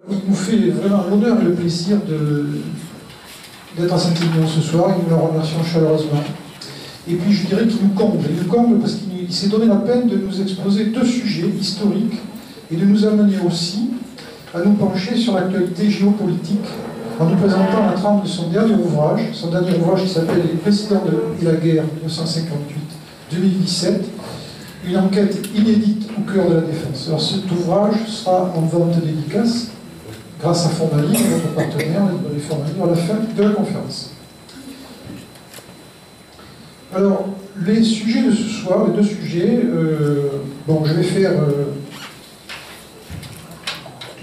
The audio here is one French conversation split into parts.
Il nous fait vraiment l'honneur et le plaisir d'être à Saint-Émilion ce soir, et nous le remercions chaleureusement. Et puis je dirais qu'il nous comble parce qu'il s'est donné la peine de nous exposer deux sujets historiques et de nous amener aussi à nous pencher sur l'actualité géopolitique en nous présentant la trame de son dernier ouvrage qui s'appelle « Les présidents et la guerre 1958-2017 », une enquête inédite au cœur de la défense. Alors cet ouvrage sera en vente dédicace grâce à Formaline, notre partenaire, les Formaline, à la fin de la conférence. Alors, les sujets de ce soir, les deux sujets, je vais faire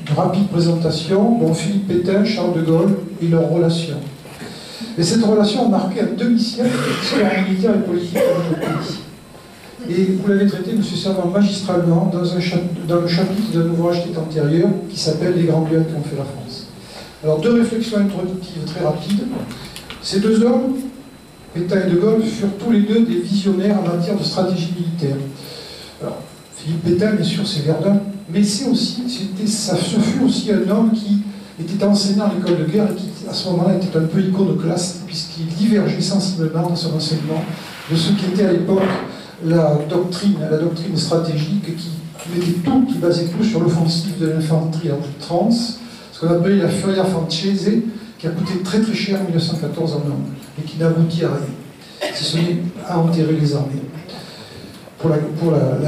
une rapide présentation. Philippe Pétain, Charles de Gaulle et leurs relations. Et cette relation a marqué un demi-siècle d'histoire militaire et politique de notre pays. Et vous l'avez traité, M. Servan, magistralement dans le chapitre d'un ouvrage qui est antérieur, qui s'appelle « Les grands biens qui ont fait la France ». Alors, deux réflexions introductives très rapides. Ces deux hommes, Pétain et de Gaulle, furent tous les deux des visionnaires en matière de stratégie militaire. Alors, Philippe Pétain, bien sûr, c'est Verdun, mais ce fut aussi un homme qui était enseignant à l'école de guerre et qui, à ce moment-là, était un peu iconoclaste, puisqu'il divergeait sensiblement dans son enseignement de ce qui était à l'époque la doctrine stratégique qui basait tout sur l'offensive de l'infanterie en outrance, ce qu'on appelait la Furia Francese, qui a coûté très très cher en 1914 en Homme, et qui n'aboutit à rien, si ce n'est à enterrer les armées, pour la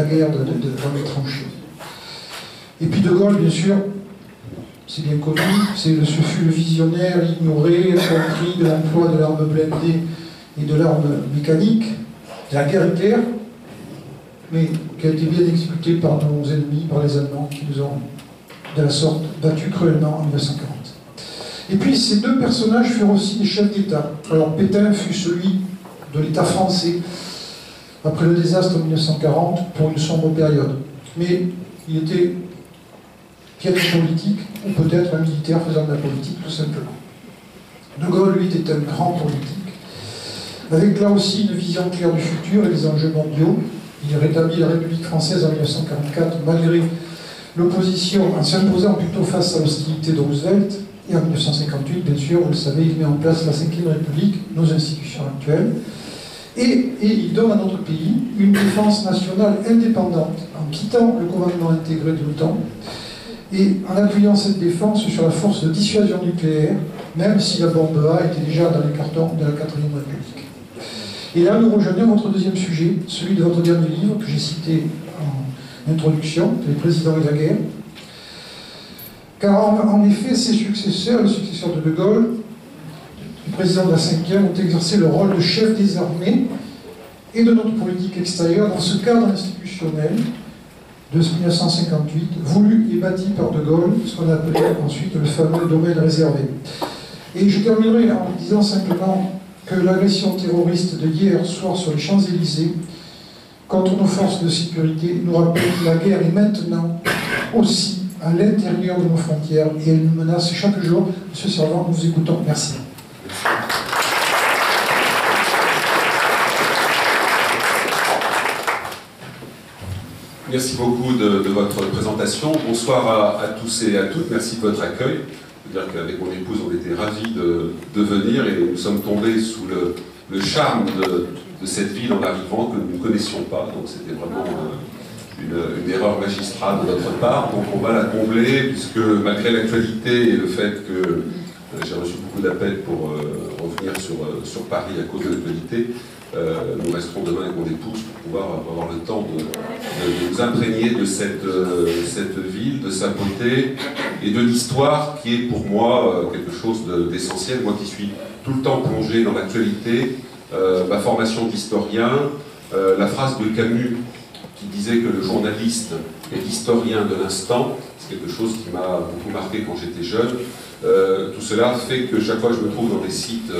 guerre dans les tranchées. Et puis de Gaulle, bien sûr, c'est bien connu, ce fut le visionnaire ignoré, compris de l'emploi de l'arme blindée et de l'arme mécanique, de la guerre éclair, mais qui a été bien exécutée par nos ennemis, par les Allemands, qui nous ont, de la sorte, battus cruellement en 1940. Et puis, ces deux personnages furent aussi des chefs d'État. Alors, Pétain fut celui de l'État français, après le désastre en 1940, pour une sombre période. Mais il était piètre politique, ou peut-être un militaire faisant de la politique, tout simplement. De Gaulle, lui, était un grand politique, avec là aussi une vision claire du futur et des enjeux mondiaux. Il rétablit la République française en 1944, malgré l'opposition, en s'imposant plutôt face à l'hostilité de Roosevelt. Et en 1958, bien sûr, vous le savez, il met en place la Ve République, nos institutions actuelles. Et il donne à notre pays une défense nationale indépendante, en quittant le commandement intégré de l'OTAN, et en appuyant cette défense sur la force de dissuasion nucléaire, même si la bombe A était déjà dans les cartons de la 4e République. Et là, nous rejoignons votre deuxième sujet, celui de votre dernier livre, que j'ai cité en introduction, Les présidents et la guerre. Car en effet, ses successeurs, les successeurs de Gaulle, le président de la 5e, ont exercé le rôle de chef des armées et de notre politique extérieure dans ce cadre institutionnel de 1958, voulu et bâti par de Gaulle, ce qu'on appelait ensuite le fameux domaine réservé. Et je terminerai en disant simplement que l'agression terroriste de hier soir sur les Champs-Élysées contre nos forces de sécurité nous rappelle que la guerre est maintenant aussi à l'intérieur de nos frontières et elle nous menace chaque jour. Monsieur Servan, nous vous écoutons. Merci. Merci beaucoup de votre présentation. Bonsoir à tous et à toutes. Merci de votre accueil. Je veux dire qu'avec mon épouse, on était ravis de venir et nous sommes tombés sous le charme de cette ville en arrivant que nous ne connaissions pas. Donc c'était vraiment une erreur magistrale de notre part. Donc on va la combler puisque malgré l'actualité et le fait que j'ai reçu beaucoup d'appels pour revenir sur Paris à cause de l'actualité, nous resterons demain avec mon épouse pour pouvoir avoir le temps de nous imprégner de cette ville, de sa beauté et de l'histoire qui est pour moi quelque chose d'essentiel. Moi qui suis tout le temps plongé dans l'actualité, ma formation d'historien, la phrase de Camus qui disait que le journaliste est l'historien de l'instant, c'est quelque chose qui m'a beaucoup marqué quand j'étais jeune. Tout cela fait que chaque fois que je me trouve dans des sites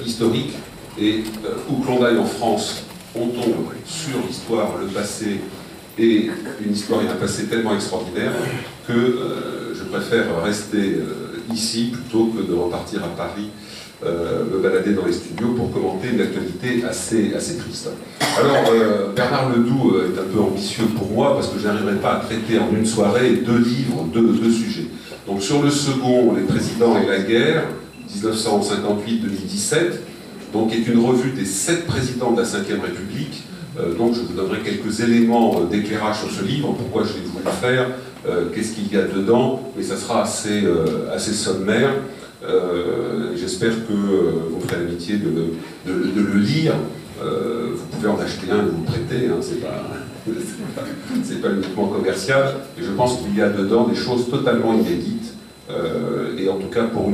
historiques, et où que l'on aille en France, on tombe sur l'histoire, le passé, et une histoire et un passé tellement extraordinaire que je préfère rester ici plutôt que de repartir à Paris, me balader dans les studios pour commenter une actualité assez triste. Alors, Bernard Ledoux est un peu ambitieux pour moi parce que je n'arriverai pas à traiter en une soirée deux livres, deux sujets. Donc sur le second, Les présidents et la guerre, 1958-2017, donc qui est une revue des 7 présidents de la Ve République. Donc je vous donnerai quelques éléments d'éclairage sur ce livre, pourquoi je l'ai voulu faire, qu'est-ce qu'il y a dedans, mais ça sera assez sommaire. J'espère que vous me ferez l'amitié de le lire. Vous pouvez en acheter un et vous prêter, hein, c'est pas uniquement commercial. Et je pense qu'il y a dedans des choses totalement inédites. Et en tout cas, pour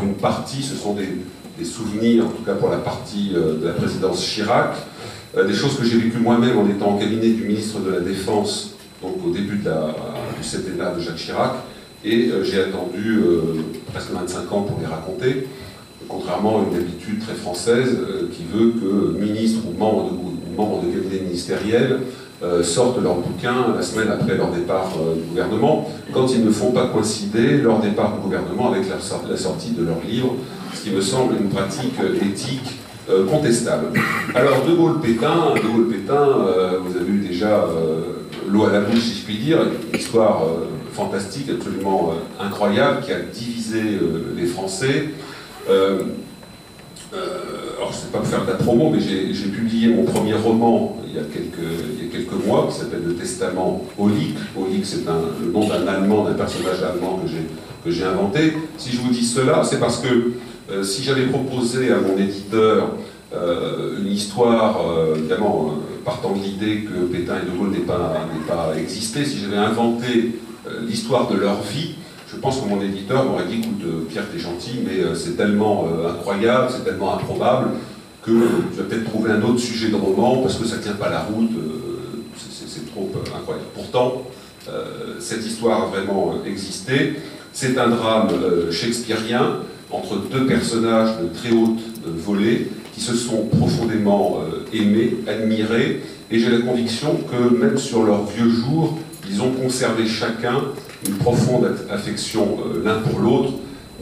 une partie, ce sont des souvenirs, en tout cas pour la partie de la présidence Chirac, des choses que j'ai vécues moi-même en étant en cabinet du ministre de la Défense, donc au début du septennat de Jacques Chirac, et j'ai attendu presque 25 ans pour les raconter, contrairement à une habitude très française qui veut que ministres ou membres de cabinet ministériel sortent leur bouquin la semaine après leur départ du gouvernement, quand ils ne font pas coïncider leur départ du gouvernement avec la sortie de leur livre, ce qui me semble une pratique éthique contestable. Alors, De Gaulle-Pétain, vous avez eu déjà l'eau à la bouche, si je puis dire, une histoire fantastique, absolument incroyable, qui a divisé les Français. Alors, je ne sais pas pour faire de la promo, mais j'ai publié mon premier roman il y a quelques mois, qui s'appelle Le Testament Aulic. Aulic, c'est le nom d'un personnage allemand que j'ai inventé. Si je vous dis cela, c'est parce que si j'avais proposé à mon éditeur une histoire, évidemment, partant de l'idée que Pétain et De Gaulle n'aient pas existé, si j'avais inventé l'histoire de leur vie, je pense que mon éditeur m'aurait dit, écoute, Pierre, t'es gentil, mais c'est tellement incroyable, c'est tellement improbable, que tu vas peut-être trouver un autre sujet de roman, parce que ça ne tient pas la route, c'est trop incroyable. Pourtant, cette histoire a vraiment existé. C'est un drame shakespearien, entre 2 personnages de très haute volée, qui se sont profondément aimés, admirés, et j'ai la conviction que même sur leurs vieux jours, ils ont conservé chacun une profonde affection l'un pour l'autre,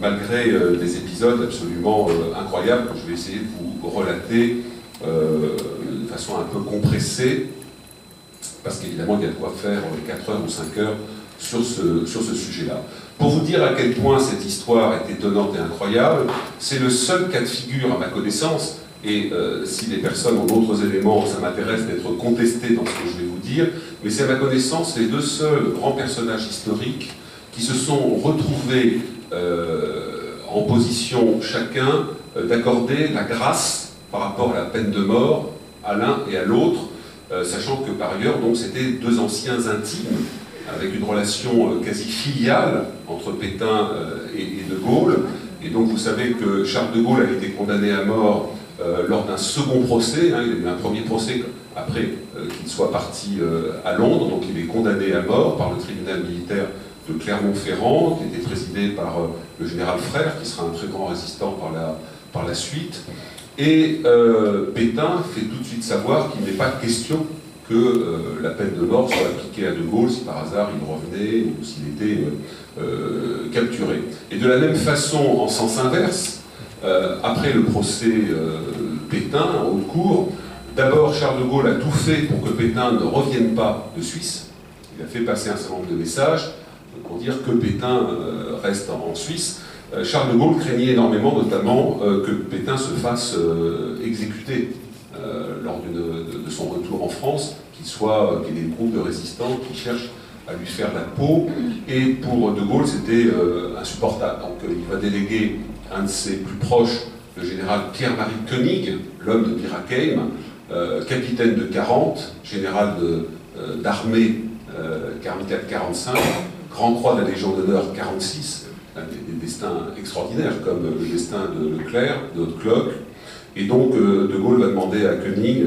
malgré des épisodes absolument incroyables que je vais essayer de vous relater de façon un peu compressée, parce qu'évidemment il y a de quoi faire 4 heures ou 5 heures sur ce sujet-là. Pour vous dire à quel point cette histoire est étonnante et incroyable, c'est le seul cas de figure à ma connaissance, et si les personnes ont d'autres éléments, ça m'intéresse d'être contesté dans ce que je vais vous dire, mais c'est à ma connaissance les 2 seuls grands personnages historiques qui se sont retrouvés en position chacun d'accorder la grâce par rapport à la peine de mort à l'un et à l'autre, sachant que par ailleurs, donc, c'était 2 anciens intimes, avec une relation quasi filiale entre Pétain et De Gaulle. Et donc vous savez que Charles de Gaulle a été condamné à mort lors d'un second procès. Hein, il a eu un premier procès après qu'il soit parti à Londres, donc il est condamné à mort par le tribunal militaire de Clermont-Ferrand, qui était présidé par le général Frère, qui sera un très grand résistant par la suite. Et Pétain fait tout de suite savoir qu'il n'est pas question que la peine de mort soit appliquée à De Gaulle si par hasard il revenait ou s'il était capturé. Et de la même façon, en sens inverse, après le procès Pétain, en haute cour, d'abord Charles de Gaulle a tout fait pour que Pétain ne revienne pas de Suisse. Il a fait passer un certain nombre de messages pour dire que Pétain reste en Suisse. Charles de Gaulle craignait énormément, notamment, que Pétain se fasse exécuter lors de son retour en France, qu'il y ait des groupes de résistants qui cherchent à lui faire la peau, et pour De Gaulle c'était insupportable. Donc il va déléguer un de ses plus proches, le général Pierre-Marie Koenig, l'homme de Bir Hakeim, capitaine de 40, général d'armée 44-45, Grand Croix de la Légion d'honneur 46, des destins extraordinaires comme le destin de Leclerc, de Haute-Cloque. Et donc De Gaulle va demander à Koenig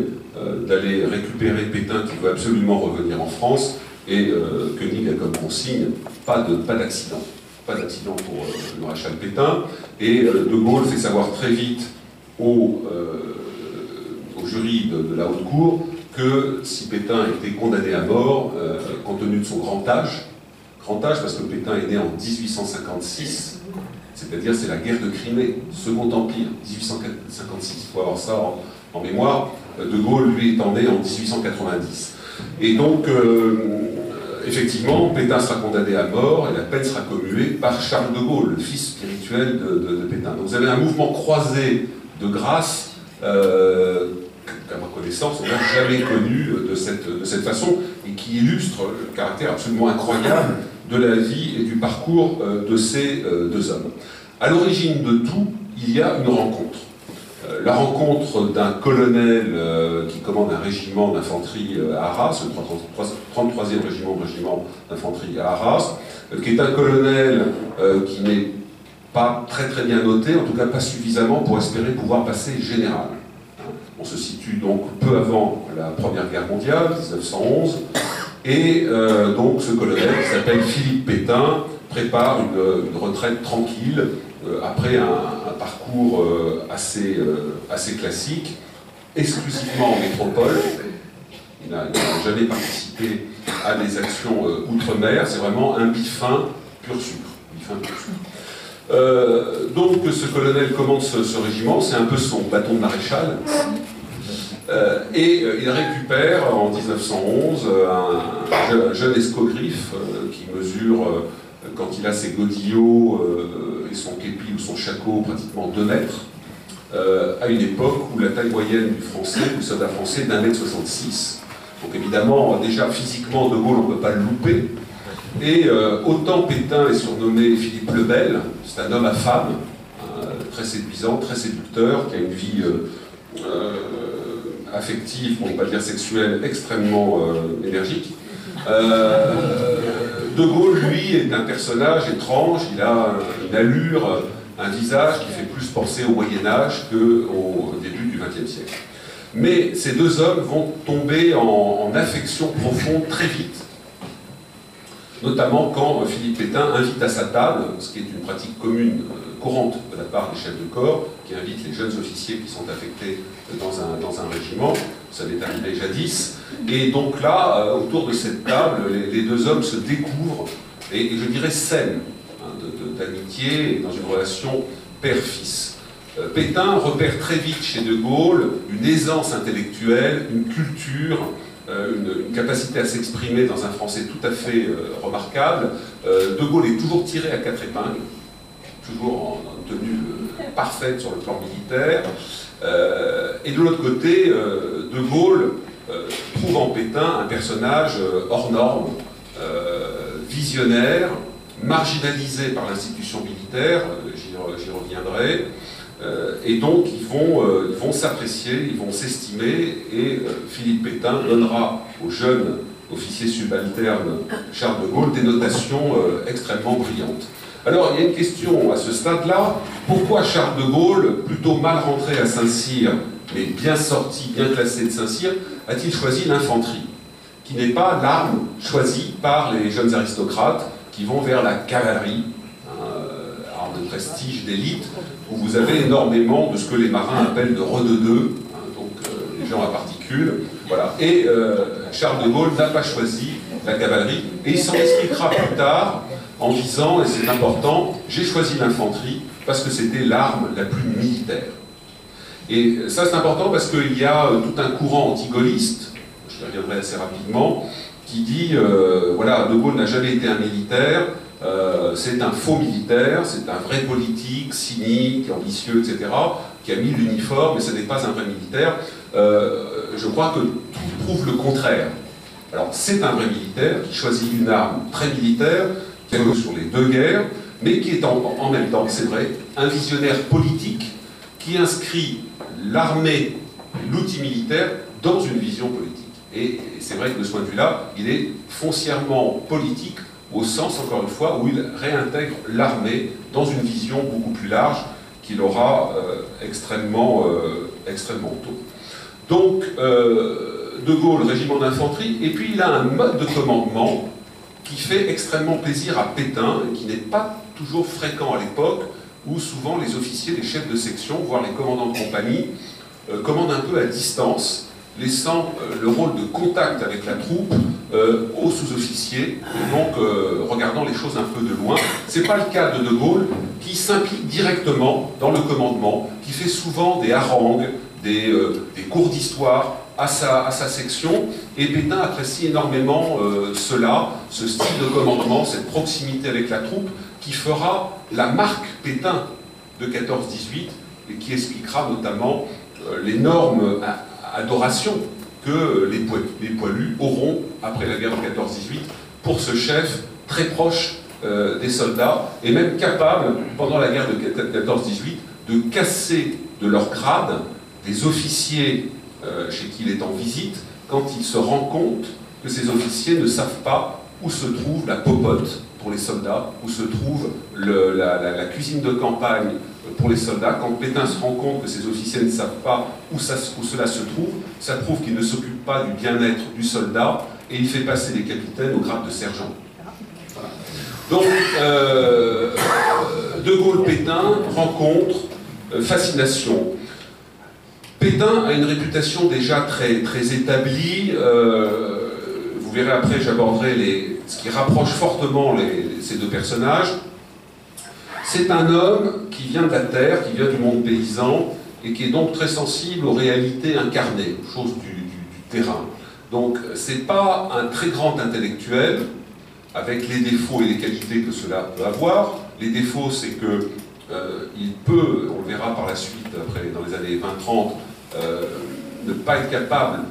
d'aller récupérer Pétain qui veut absolument revenir en France, et Koenig a comme consigne pas d'accident. Pas d'accident pour le maréchal Pétain, et De Gaulle fait savoir très vite au jury de la haute cour que si Pétain était condamné à mort, compte tenu de son grand âge parce que Pétain est né en 1856, c'est-à-dire c'est la guerre de Crimée, Second Empire, 1856, il faut avoir ça en mémoire. De Gaulle, lui, étant né en 1890. Et donc, effectivement, Pétain sera condamné à mort et la peine sera commuée par Charles de Gaulle, le fils spirituel de Pétain. Donc vous avez un mouvement croisé de grâce qu'à ma connaissance, on n'a jamais connu de cette façon et qui illustre le caractère absolument incroyable de la vie et du parcours de ces deux hommes. À l'origine de tout, il y a une rencontre. La rencontre d'un colonel qui commande un régiment d'infanterie à Arras, le 33e régiment d'infanterie à Arras, qui est un colonel qui n'est pas très bien noté, en tout cas pas suffisamment pour espérer pouvoir passer général. On se situe donc peu avant la Première Guerre mondiale, 1911, et donc ce colonel qui s'appelle Philippe Pétain prépare une retraite tranquille après un parcours assez classique, exclusivement en métropole. Il n'a jamais participé à des actions outre-mer, c'est vraiment un bifin pur sucre. Donc ce colonel commande ce régiment, c'est un peu son bâton de maréchal, et il récupère en 1911 un jeune escogriffe qui mesure, quand il a ses godillots et son képi ou son shako, pratiquement 2 mètres, à une époque où la taille moyenne du soldat français est d'1,66 m. Donc évidemment, déjà physiquement, De Gaulle, on ne peut pas le louper. Et autant Pétain est surnommé Philippe le Bel, c'est un homme à femme, très séduisant, très séducteur, qui a une vie affective, pour ne pas dire sexuelle, extrêmement énergique. De Gaulle, lui, est un personnage étrange, il a une allure, un visage qui fait plus penser au Moyen-Âge qu'au début du XXe siècle. Mais ces deux hommes vont tomber en affection profonde très vite. Notamment quand Philippe Pétain invite à sa table, ce qui est une pratique commune, courante de la part des chefs de corps, qui invitent les jeunes officiers qui sont affectés dans un régiment, ça m'est arrivé jadis, et donc là, autour de cette table, les deux hommes se découvrent, et je dirais saine, d'amitié, dans une relation père-fils. Pétain repère très vite chez De Gaulle une aisance intellectuelle, une culture, une capacité à s'exprimer dans un français tout à fait remarquable. De Gaulle est toujours tiré à 4 épingles, toujours en tenue parfaite sur le plan militaire. Et de l'autre côté, De Gaulle trouve en Pétain un personnage hors norme, visionnaire, marginalisé par l'institution militaire, j'y reviendrai. Et donc ils vont s'apprécier, ils vont s'estimer, et Philippe Pétain donnera au jeune officier subalterne Charles de Gaulle des notations extrêmement brillantes. Alors il y a une question à ce stade-là, pourquoi Charles de Gaulle, plutôt mal rentré à Saint-Cyr, mais bien sorti, bien classé de Saint-Cyr, a-t-il choisi l'infanterie, qui n'est pas l'arme choisie par les jeunes aristocrates qui vont vers la cavalerie, arme de prestige, d'élite, où vous avez énormément de ce que les marins appellent de rededeux, donc les gens à particules, voilà. Et Charles de Gaulle n'a pas choisi la cavalerie, et il s'en expliquera plus tard en disant, et c'est important, j'ai choisi l'infanterie parce que c'était l'arme la plus militaire. Et ça c'est important parce qu'il y a tout un courant anti-gaulliste, j'y reviendrai assez rapidement, qui dit, voilà, De Gaulle n'a jamais été un militaire, c'est un faux militaire, c'est un vrai politique, cynique, ambitieux, etc., qui a mis l'uniforme, mais ce n'est pas un vrai militaire. Je crois que tout prouve le contraire. Alors, c'est un vrai militaire qui choisit une arme très militaire, qui a joué sur les deux guerres, mais qui est en même temps, c'est vrai, un visionnaire politique qui inscrit l'armée, l'outil militaire, dans une vision politique. Et c'est vrai que de ce point de vue-là, il est foncièrement politique, au sens, encore une fois, où il réintègre l'armée dans une vision beaucoup plus large qu'il aura extrêmement tôt. Donc, De Gaulle, régiment d'infanterie, et puis il a un mode de commandement qui fait extrêmement plaisir à Pétain, et qui n'est pas toujours fréquent à l'époque, où souvent les officiers, les chefs de section, voire les commandants de compagnie, commandent un peu à distance, laissant le rôle de contact avec la troupe aux sous-officiers, et donc regardant les choses un peu de loin. Ce n'est pas le cas de Gaulle, qui s'implique directement dans le commandement, qui fait souvent des harangues, des cours d'histoire à sa section, et Pétain apprécie énormément cela, ce style de commandement, cette proximité avec la troupe, qui fera la marque Pétain de 14-18 et qui expliquera notamment l'énorme adoration que les poilus auront après la guerre de 14-18 pour ce chef très proche des soldats et même capable, pendant la guerre de 14-18, de casser de leur grade des officiers chez qui il est en visite quand il se rend compte que ces officiers ne savent pas où se trouve la popote pour les soldats, où se trouve la cuisine de campagne pour les soldats. Quand Pétain se rend compte que ces officiers ne savent pas où cela se trouve, ça prouve qu'il ne s'occupe pas du bien-être du soldat et il fait passer les capitaines au grade de sergent. Voilà. Donc, De Gaulle-Pétain, rencontre, fascination. Pétain a une réputation déjà très établie. Vous verrez après, j'aborderai ce qui rapproche fortement ces deux personnages. C'est un homme qui vient de la terre, qui vient du monde paysan, et qui est donc très sensible aux réalités incarnées, aux choses du terrain. Donc, c'est pas un très grand intellectuel, avec les défauts et les qualités que cela peut avoir. Les défauts, c'est que il peut, on le verra par la suite, après, dans les années 20-30, ne pas être capable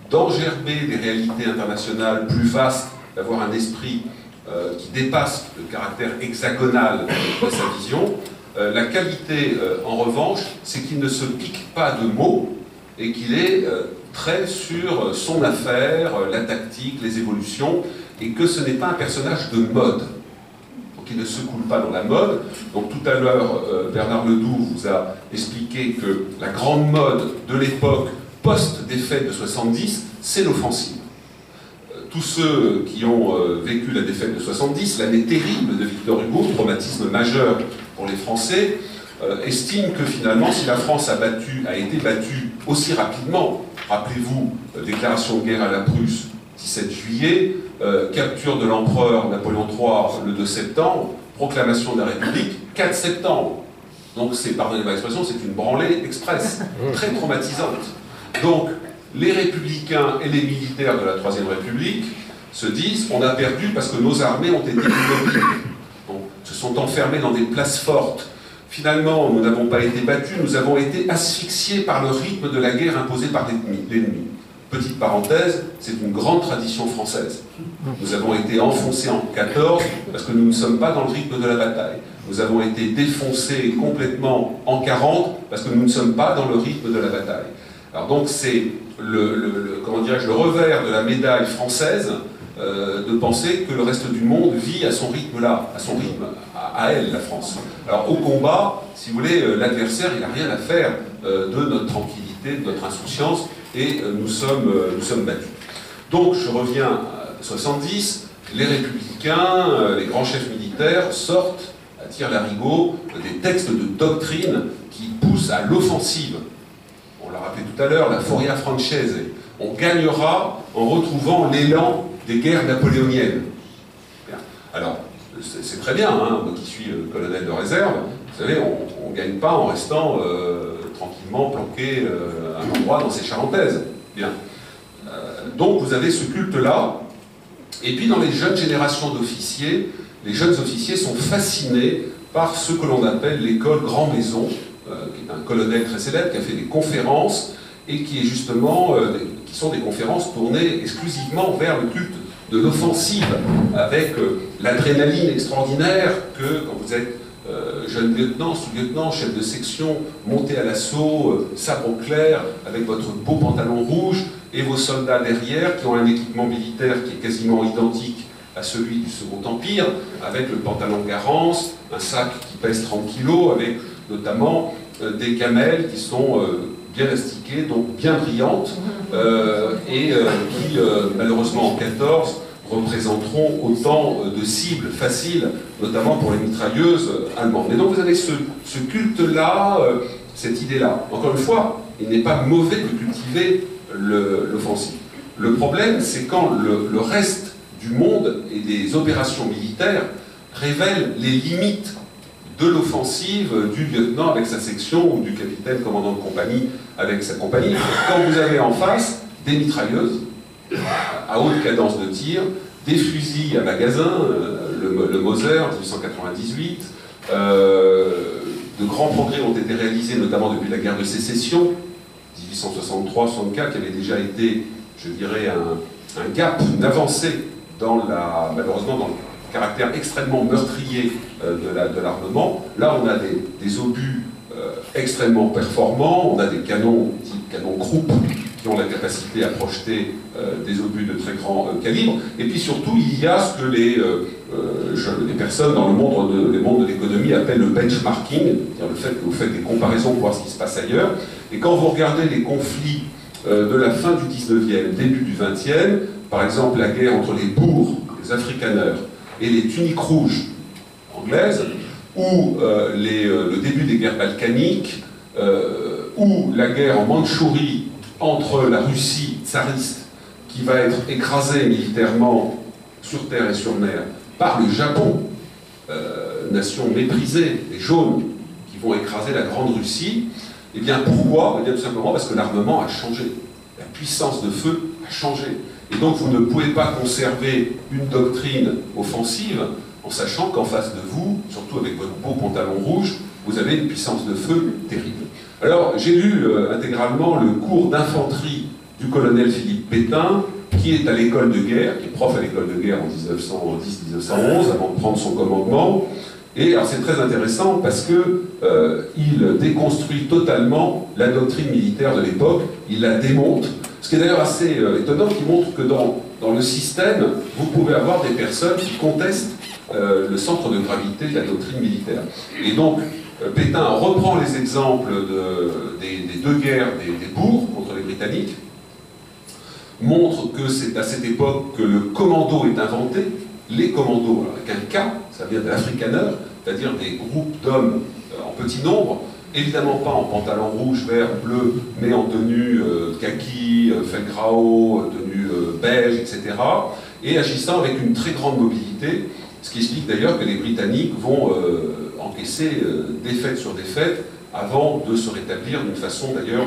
d'engerber des réalités internationales plus vastes, d'avoir un esprit qui dépasse le caractère hexagonal de sa vision. La qualité, en revanche, c'est qu'il ne se pique pas de mots et qu'il est très sur son affaire, la tactique, les évolutions, et que ce n'est pas un personnage de mode. Donc il ne se coule pas dans la mode. Donc tout à l'heure, Bernard Ledoux vous a expliqué que la grande mode de l'époque post-défaite de 70, c'est l'offensive. Tous ceux qui ont vécu la défaite de 70, l'année terrible de Victor Hugo, traumatisme majeur pour les Français, estiment que finalement, si la France a été battue aussi rapidement, rappelez-vous, déclaration de guerre à la Prusse, 17 juillet, capture de l'empereur Napoléon III le 2 septembre, proclamation de la République, 4 septembre. Donc, pardonnez-moi l'expression, c'est une branlée express, très traumatisante. Donc, les républicains et les militaires de la Troisième République se disent on a perdu parce que nos armées ont été immobiles, se sont enfermées dans des places fortes. Finalement, nous n'avons pas été battus, nous avons été asphyxiés par le rythme de la guerre imposée par l'ennemi. Petite parenthèse, c'est une grande tradition française. Nous avons été enfoncés en 14 parce que nous ne sommes pas dans le rythme de la bataille. Nous avons été défoncés complètement en 40 parce que nous ne sommes pas dans le rythme de la bataille. Alors donc c'est le revers de la médaille française de penser que le reste du monde vit à son rythme-là, à son rythme, à elle, la France. Alors au combat, si vous voulez, l'adversaire, il n'a rien à faire de notre tranquillité, de notre insouciance, et nous sommes battus. Donc je reviens à 70, les républicains, les grands chefs militaires sortent, à tire-larigot, des textes de doctrine qui poussent à l'offensive. On l'a rappelé tout à l'heure, la Foria Francese. On gagnera en retrouvant l'élan des guerres napoléoniennes. Bien. Alors, c'est très bien, hein, moi qui suis colonel de réserve, vous savez, on ne gagne pas en restant tranquillement planqué à un endroit dans ces charentaises. Bien. Donc vous avez ce culte-là, et puis dans les jeunes générations d'officiers, les jeunes officiers sont fascinés par ce que l'on appelle l'école Grand Maison, qui est un colonel très célèbre, qui a fait des conférences, et qui est justement, qui sont des conférences tournées exclusivement vers le culte de l'offensive, avec l'adrénaline extraordinaire que, quand vous êtes jeune lieutenant, sous-lieutenant, chef de section, monté à l'assaut, sabre au clair, avec votre beau pantalon rouge, et vos soldats derrière, qui ont un équipement militaire qui est quasiment identique à celui du Second Empire, avec le pantalon Garance, un sac qui pèse 30 kg, avec notamment des gamelles qui sont bien astiquées, donc bien brillantes, et qui, malheureusement en 14, représenteront autant de cibles faciles, notamment pour les mitrailleuses allemandes. Et donc vous avez ce culte-là, cette idée-là. Encore une fois, il n'est pas mauvais de cultiver l'offensive. Le problème, c'est quand le reste du monde et des opérations militaires révèlent les limites de l'offensive du lieutenant avec sa section ou du capitaine commandant de compagnie avec sa compagnie. Quand vous avez en face des mitrailleuses à haute cadence de tir, des fusils à magasin, le Mauser, 1898, de grands progrès ont été réalisés, notamment depuis la guerre de sécession, 1863-64, qui avait déjà été, je dirais, un gap, une avancée malheureusement dans le caractère extrêmement meurtrier de l'armement. Là, on a des obus extrêmement performants, on a des canons, type canon Krupp, qui ont la capacité à projeter des obus de très grand calibre. Et puis surtout, il y a ce que les personnes dans le monde de l'économie appellent le benchmarking, c'est-à-dire le fait que vous faites des comparaisons pour voir ce qui se passe ailleurs. Et quand vous regardez les conflits de la fin du 19e, début du 20e, par exemple la guerre entre les boers, les afrikaners, et les tuniques rouges anglaises, ou le début des guerres balkaniques, ou la guerre en Mandchourie entre la Russie tsariste, qui va être écrasée militairement sur terre et sur mer par le Japon, nation méprisée, les jaunes, qui vont écraser la Grande Russie. Eh bien pourquoi? Eh bien tout simplement parce que l'armement a changé, la puissance de feu a changé. Et donc vous ne pouvez pas conserver une doctrine offensive en sachant qu'en face de vous, surtout avec votre beau pantalon rouge, vous avez une puissance de feu terrible. Alors j'ai lu intégralement le cours d'infanterie du colonel Philippe Pétain, qui est à l'école de guerre, qui est prof à l'école de guerre en 1910-1911, avant de prendre son commandement. Et alors c'est très intéressant parce que il déconstruit totalement la doctrine militaire de l'époque, il la démonte, ce qui est d'ailleurs assez étonnant, qui montre que dans le système, vous pouvez avoir des personnes qui contestent le centre de gravité de la doctrine militaire. Et donc, Pétain reprend les exemples des deux guerres des boers contre les Britanniques, montre que c'est à cette époque que le commando est inventé, les commandos, avec un K, ça vient de l'afrikaner, c'est-à-dire des groupes d'hommes en petit nombre, évidemment pas en pantalon rouge, vert, bleu, mais en tenue kaki, felgrau, tenue beige, etc., et agissant avec une très grande mobilité, ce qui explique d'ailleurs que les Britanniques vont encaisser défaite sur défaite avant de se rétablir d'une façon d'ailleurs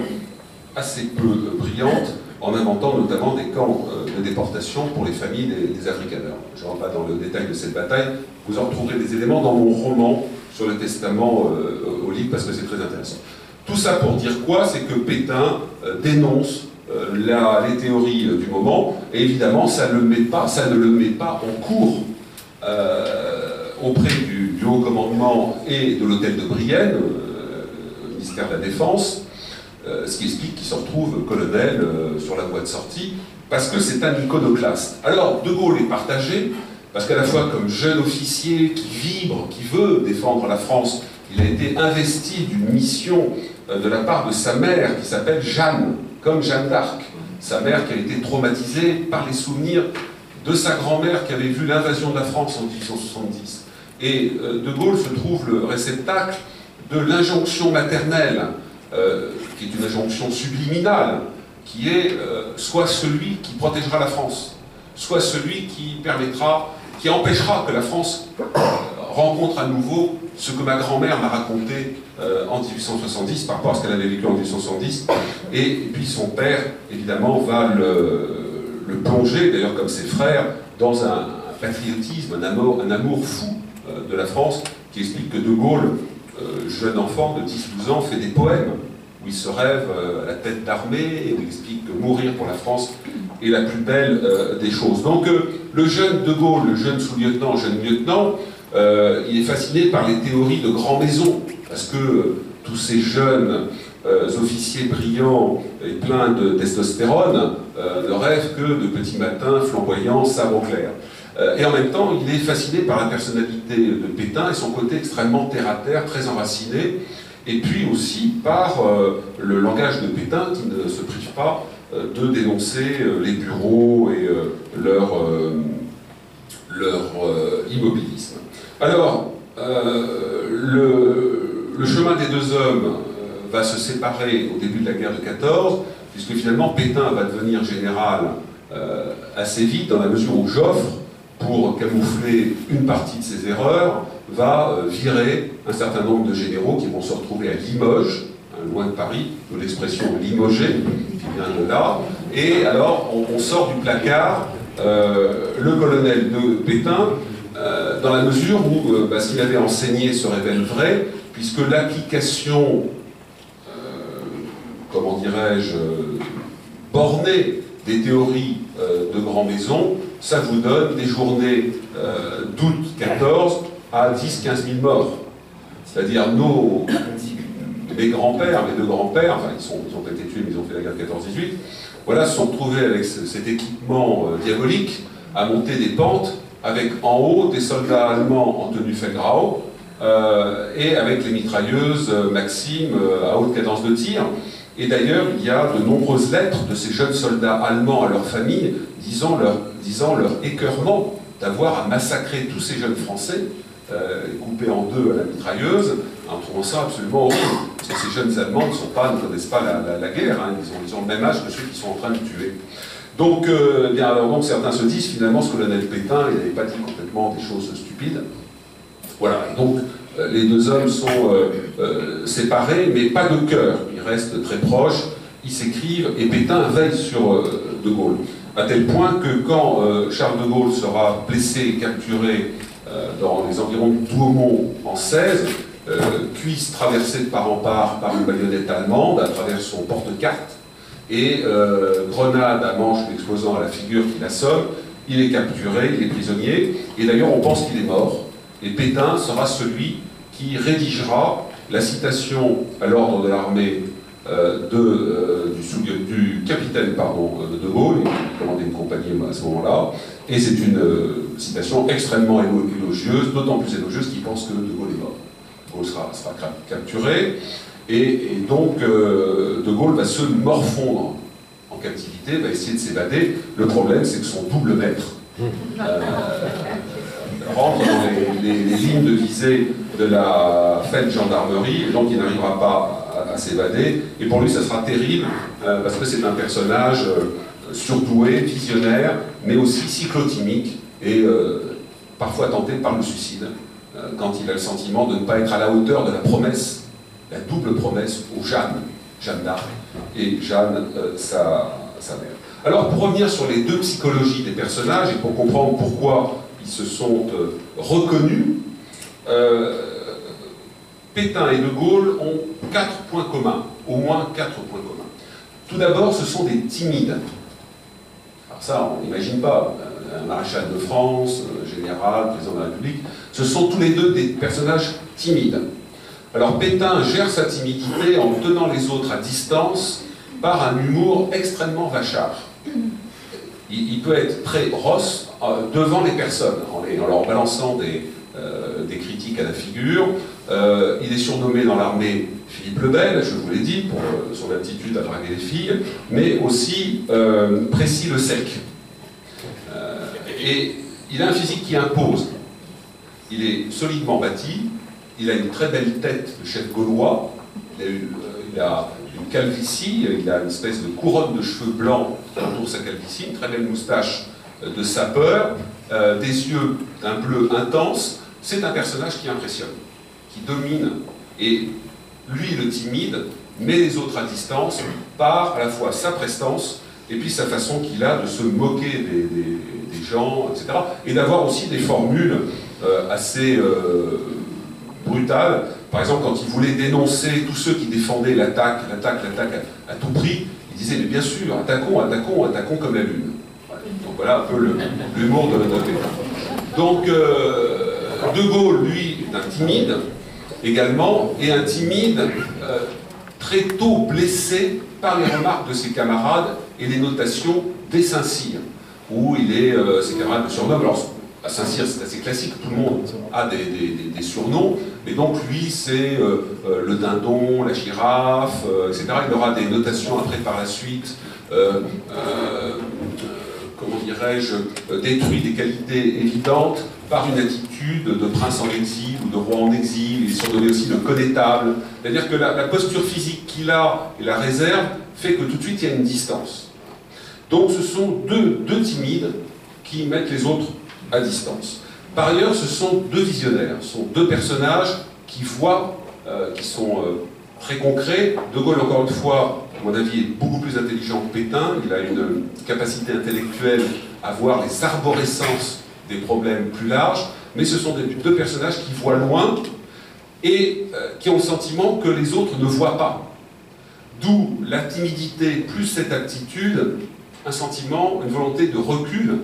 assez peu brillante, en inventant notamment des camps de déportation pour les familles des afrikaners. Je ne rentre pas dans le détail de cette bataille, vous en retrouverez des éléments dans mon roman sur le testament au livre, parce que c'est très intéressant. Tout ça pour dire quoi? C'est que Pétain dénonce les théories du moment, et évidemment ça ne le met pas en cours auprès du haut commandement et de l'hôtel de Brienne, ministère de la Défense, ce qui explique qu'il se retrouve colonel sur la voie de sortie, parce que c'est un iconoclaste. Alors, De Gaulle est partagé, parce qu'à la fois comme jeune officier qui vibre, qui veut défendre la France, il a été investi d'une mission de la part de sa mère, qui s'appelle Jeanne, comme Jeanne d'Arc. Sa mère qui a été traumatisée par les souvenirs de sa grand-mère qui avait vu l'invasion de la France en 1870. Et De Gaulle se trouve le réceptacle de l'injonction maternelle, qui est une injonction subliminale, qui est soit celui qui protégera la France, soit celui qui empêchera que la France rencontre à nouveau ce que ma grand-mère m'a raconté en 1870, par rapport à ce qu'elle avait vécu en 1870, et puis son père, évidemment, va le plonger, d'ailleurs comme ses frères, dans un patriotisme, un amour fou de la France, qui explique que De Gaulle, jeune enfant de 10-12 ans, fait des poèmes où il se rêve à la tête d'armée, et où il explique que mourir pour la France est la plus belle des choses. Donc le jeune De Gaulle, le jeune sous-lieutenant, jeune lieutenant, il est fasciné par les théories de grand maison, parce que tous ces jeunes officiers brillants et pleins de testostérone ne rêvent que de petits matins flamboyants, sabre clair. Et en même temps, il est fasciné par la personnalité de Pétain et son côté extrêmement terre-à-terre, très enraciné, et puis aussi par le langage de Pétain qui ne se prive pas de dénoncer les bureaux et leur immobilisme. Alors, le chemin des deux hommes va se séparer au début de la guerre de 14, puisque finalement Pétain va devenir général assez vite, dans la mesure où Joffre, pour camoufler une partie de ses erreurs, va virer un certain nombre de généraux qui vont se retrouver à Limoges, loin de Paris, de l'expression limogé, qui vient de là, et alors on sort du placard le colonel de Pétain, dans la mesure où ce qu'il avait enseigné se révèle vrai, puisque l'application, comment dirais-je, bornée des théories de Grand-Maison, ça vous donne des journées d'août 14 à 10-15 000 morts. C'est-à-dire mes grands-pères, mes deux grands-pères, enfin ils ont pas été tués mais ils ont fait la guerre 14-18, voilà, se sont retrouvés avec cet équipement diabolique à monter des pentes avec en haut des soldats allemands en tenue Feldgrau et avec les mitrailleuses Maxim à haute cadence de tir. Et d'ailleurs, il y a de nombreuses lettres de ces jeunes soldats allemands à leur famille disant leur écœurement d'avoir à massacrer tous ces jeunes Français, coupés en deux à la mitrailleuse, en trouvant ça absolument horrible. Parce que ces jeunes Allemands ne connaissent pas la guerre, hein, ils ont le même âge que ceux qui sont en train de tuer. Donc, donc certains se disent, finalement, ce colonel Pétain, il n'avait pas dit complètement des choses stupides. Voilà, et donc les deux hommes sont séparés, mais pas de cœur. Ils restent très proches, ils s'écrivent, et Pétain veille sur De Gaulle. À tel point que quand Charles de Gaulle sera blessé et capturé dans les environs de Douaumont en 16, cuisse traversée de part en part par une baïonnette allemande à travers son porte-carte, et grenade à manche l'exposant à la figure qui l'assomme, il est capturé, il est prisonnier, et d'ailleurs on pense qu'il est mort. Et Pétain sera celui qui rédigera la citation à l'ordre de l'armée du capitaine de Gaulle, qui commandait une compagnie à ce moment-là, et c'est une citation extrêmement élogieuse, d'autant plus élogieuse qu'il pense que De Gaulle est mort. De Gaulle sera capturé, et donc De Gaulle va se morfondre en captivité, va essayer de s'évader. Le problème, c'est que son double maître rentre dans les lignes de visée de la Feldgendarmerie, donc il n'arrivera pas à s'évader, et pour lui ça sera terrible, parce que c'est un personnage surdoué, visionnaire, mais aussi cyclotimique, et parfois tenté par le suicide, quand il a le sentiment de ne pas être à la hauteur de la promesse, la double promesse aux Jeanne d'Arc, et Jeanne, sa mère. Alors pour revenir sur les deux psychologies des personnages, et pour comprendre pourquoi ils se sont reconnus, Pétain et De Gaulle ont 4 points communs, au moins 4 points communs. Tout d'abord, ce sont des timides. Alors ça, on n'imagine pas, un maréchal de France, un général, président de la République, ce sont tous les deux des personnages timides. Alors Pétain gère sa timidité en tenant les autres à distance par un humour extrêmement vachard. Il peut être très rosse devant les personnes, en leur balançant des critiques à la figure. Il est surnommé dans l'armée Philippe le Bel, je vous l'ai dit, pour son aptitude à draguer les filles, mais aussi Précy le Sec. Et il a un physique qui impose. Il est solidement bâti, il a une très belle tête de chef gaulois, il a une calvitie, il a une espèce de couronne de cheveux blancs qui entoure sa calvitie, une très belle moustache de sapeur, des yeux d'un bleu intense. C'est un personnage qui impressionne, qui domine, et lui, le timide, met les autres à distance par à la fois sa prestance et puis sa façon qu'il a de se moquer des gens, etc. Et d'avoir aussi des formules assez brutales. Par exemple, quand il voulait dénoncer tous ceux qui défendaient l'attaque à tout prix, il disait, mais bien sûr, attaquons comme la Lune. Voilà. Donc voilà un peu l'humour de Pétain. Donc, De Gaulle, lui, est un timide, également, et un timide très tôt blessé par les remarques de ses camarades et les notations des Saint-Cyr, où ses camarades le surnomment. Alors, à Saint-Cyr, c'est assez classique, tout le monde a des surnoms, mais donc lui, c'est le dindon, la girafe, etc. Il aura des notations après par la suite, comment dirais-je, détruit des qualités évidentes par une attitude de prince en exil ou de roi en exil. Il est surnommé aussi de connétable. C'est-à-dire que la posture physique qu'il a et la réserve fait que tout de suite il y a une distance. Donc ce sont deux timides qui mettent les autres à distance. Par ailleurs, ce sont deux visionnaires, ce sont deux personnages qui voient, qui sont très concrets. De Gaulle, encore une fois, à mon avis, est beaucoup plus intelligent que Pétain. Il a une capacité intellectuelle à voir les arborescences des problèmes plus larges, mais ce sont deux personnages qui voient loin et qui ont le sentiment que les autres ne voient pas. D'où la timidité plus cette attitude, un sentiment, une volonté de recul,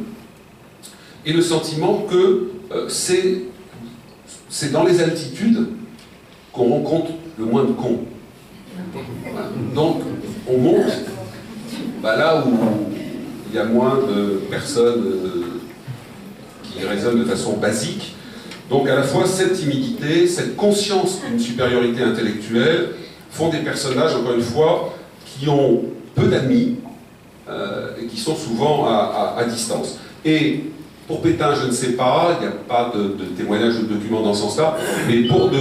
et le sentiment que c'est dans les altitudes qu'on rencontre le moins de cons. Voilà. Donc, on monte là où il y a moins de personnes qui raisonnent de façon basique. Donc, à la fois, cette timidité, cette conscience d'une supériorité intellectuelle font des personnages, encore une fois, qui ont peu d'amis et qui sont souvent à distance. Et pour Pétain, je ne sais pas, il n'y a pas de témoignage ou de document dans ce sens-là, mais pour De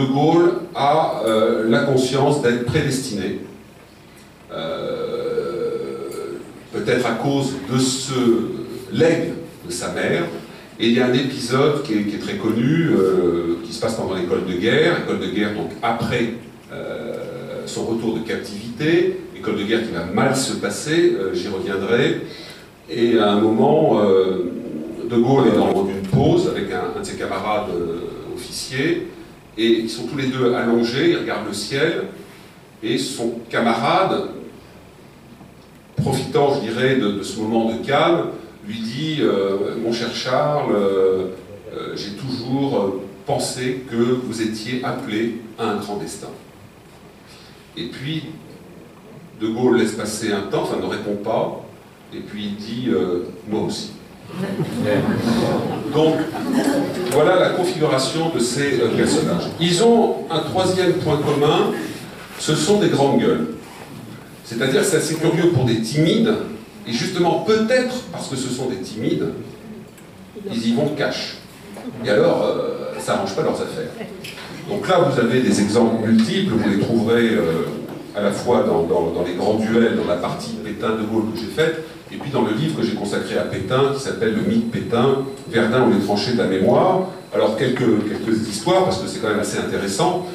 Gaulle a la conscience d'être prédestiné, peut-être à cause de ce legs de sa mère. Et il y a un épisode qui est très connu, qui se passe pendant l'école de guerre donc après son retour de captivité, école de guerre qui va mal se passer, j'y reviendrai. Et à un moment, De Gaulle est dans une pause avec un de ses camarades officiers, et ils sont tous les deux allongés, ils regardent le ciel, et son camarade, profitant, je dirais, de ce moment de calme, lui dit « Mon cher Charles, j'ai toujours pensé que vous étiez appelé à un grand destin. » Et puis, De Gaulle laisse passer un temps, ne répond pas, et puis il dit moi aussi. Donc, voilà la configuration de ces personnages. Ils ont un troisième point commun, ce sont des grandes gueules. C'est-à-dire, c'est assez curieux pour des timides, et justement, peut-être parce que ce sont des timides, ils y vont cash. Et alors, ça n'arrange pas leurs affaires. Donc là, vous avez des exemples multiples, vous les trouverez à la fois dans les grands duels, dans la partie Pétain-De Gaulle que j'ai faite, et puis dans le livre que j'ai consacré à Pétain, qui s'appelle Le mythe Pétain, Verdun ou les tranchées de la mémoire. Alors, quelques histoires, parce que c'est quand même assez intéressant.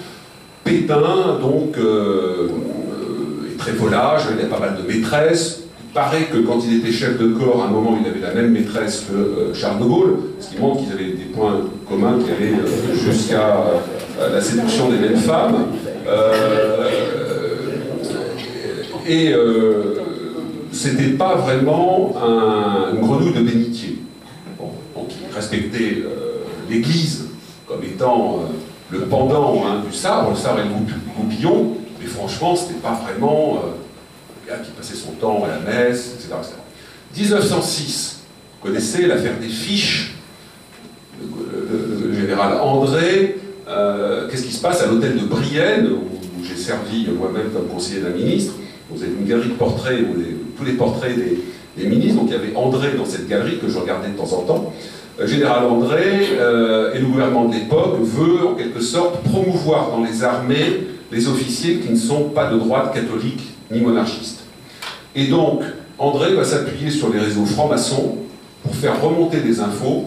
Pétain, donc, est très volage, il a pas mal de maîtresses. Il paraît que quand il était chef de corps, à un moment, il avait la même maîtresse que Charles de Gaulle, ce qui montre qu'ils avaient des points communs qui allaient jusqu'à la séduction des mêmes femmes. C'était pas vraiment une grenouille de bénitier. Bon, donc il respectait l'Église comme étant le pendant du sabre, le sabre et le goupillon, mais franchement, c'était pas vraiment le gars qui passait son temps à la messe, etc. 1906, vous connaissez l'affaire des fiches, le général André, qu'est-ce qui se passe à l'hôtel de Brienne, où j'ai servi moi-même comme conseiller d'un ministre. Vous avez une galerie de portraits, tous les portraits des ministres, donc il y avait André dans cette galerie que je regardais de temps en temps. Général André et le gouvernement de l'époque veut en quelque sorte promouvoir dans les armées les officiers qui ne sont pas de droite catholique ni monarchiste. Et donc André va s'appuyer sur les réseaux francs-maçons pour faire remonter des infos,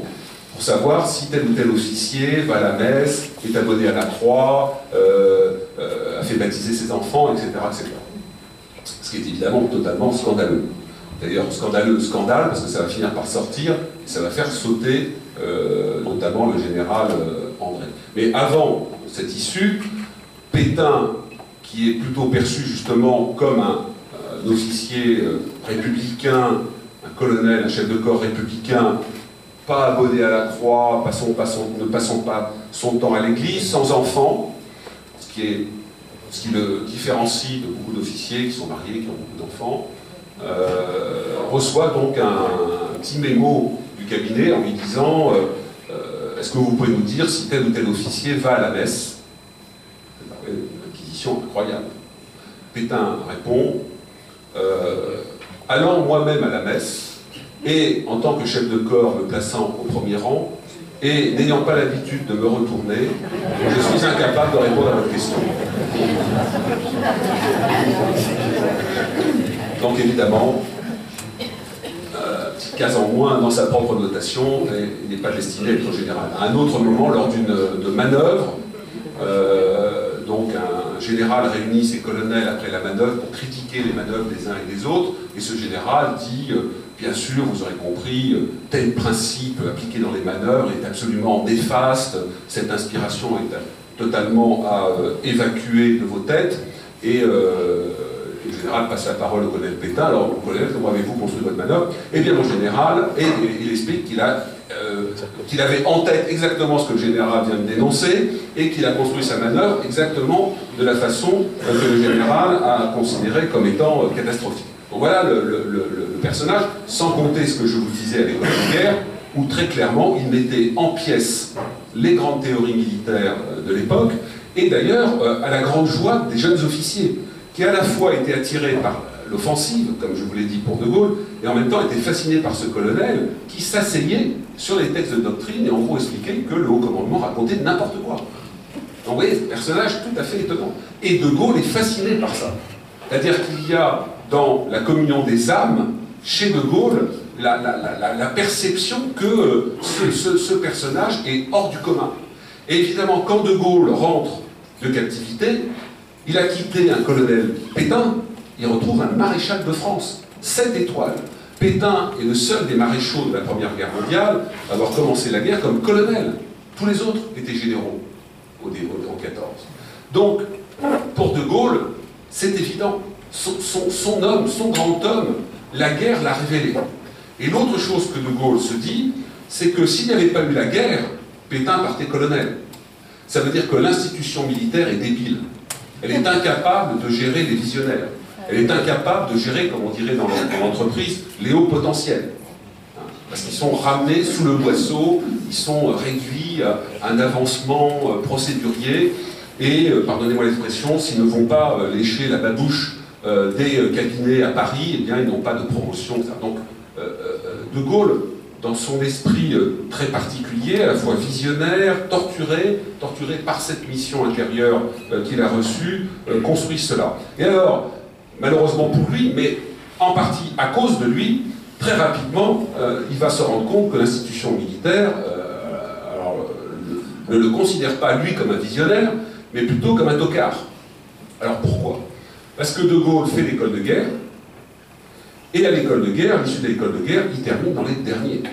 pour savoir si tel ou tel officier va à la messe, est abonné à la Croix, a fait baptiser ses enfants, etc., etc. Ce qui est évidemment totalement scandaleux. D'ailleurs, scandale, parce que ça va finir par sortir, et ça va faire sauter notamment le général André. Mais avant cette issue, Pétain, qui est plutôt perçu justement comme un officier républicain, un colonel, un chef de corps républicain, pas abonné à la Croix, ne passant pas son temps à l'église, sans enfant, ce qui le différencie de beaucoup d'officiers qui sont mariés, qui ont beaucoup d'enfants, reçoit donc un petit mémo du cabinet en lui disant est-ce que vous pouvez nous dire si tel ou tel officier va à la messe? Une acquisition incroyable. Pétain répond allant moi-même à la messe, et en tant que chef de corps me plaçant au premier rang, et n'ayant pas l'habitude de me retourner, je suis incapable de répondre à votre question. Donc évidemment, petite case en moins dans sa propre notation, et il n'est pas destiné à être général. À un autre moment, lors d'une manœuvre, donc un général réunit ses colonels après la manœuvre pour critiquer les manœuvres des uns et des autres, et ce général dit bien sûr, vous aurez compris, tel principe appliqué dans les manœuvres est absolument néfaste, cette inspiration est totalement à évacuer de vos têtes, et le général passe la parole au colonel Pétain. Alors, mon colonel, comment avez-vous construit votre manœuvre? Eh bien, mon général, et il explique qu'il avait en tête exactement ce que le général vient de dénoncer, et qu'il a construit sa manœuvre exactement de la façon que le général a considéré comme étant catastrophique. Donc voilà le personnage, sans compter ce que je vous disais à l'école de guerre, où très clairement il mettait en pièces les grandes théories militaires de l'époque, et d'ailleurs à la grande joie des jeunes officiers, qui à la fois étaient attirés par l'offensive, comme je vous l'ai dit pour De Gaulle, et en même temps étaient fascinés par ce colonel qui s'asseyait sur les textes de doctrine et en gros expliquait que le haut commandement racontait n'importe quoi. Donc vous voyez, personnage tout à fait étonnant. Et De Gaulle est fasciné par ça. C'est-à-dire qu'il y a dans la communion des âmes, chez De Gaulle, la perception que ce personnage est hors du commun. Et évidemment, quand De Gaulle rentre de captivité, il a quitté un colonel Pétain, il retrouve un maréchal de France, 7 étoiles. Pétain est le seul des maréchaux de la Première Guerre mondiale à avoir commencé la guerre comme colonel. Tous les autres étaient généraux en 14. Donc, pour De Gaulle, c'est évident. Son homme, son grand homme, la guerre l'a révélé. Et l'autre chose que De Gaulle se dit, c'est que s'il n'y avait pas eu la guerre, Pétain partait colonel. Ça veut dire que l'institution militaire est débile. Elle est incapable de gérer les visionnaires. Elle est incapable de gérer, comme on dirait dans l'entreprise, les hauts potentiels. Parce qu'ils sont ramenés sous le boisseau, ils sont réduits à un avancement procédurier, et, pardonnez-moi l'expression, s'ils ne vont pas lécher la babouche des cabinets à Paris, eh bien, ils n'ont pas de promotion. Donc, De Gaulle, dans son esprit très particulier, à la fois visionnaire, torturé par cette mission intérieure qu'il a reçue, construit cela. Et alors, malheureusement pour lui, mais en partie à cause de lui, très rapidement, il va se rendre compte que l'institution militaire ne le considère pas, lui, comme un visionnaire, mais plutôt comme un tocard. Alors pourquoi? Parce que De Gaulle fait l'école de guerre, et à l'école de guerre, à l'issue de l'école de guerre, il termine dans les derniers.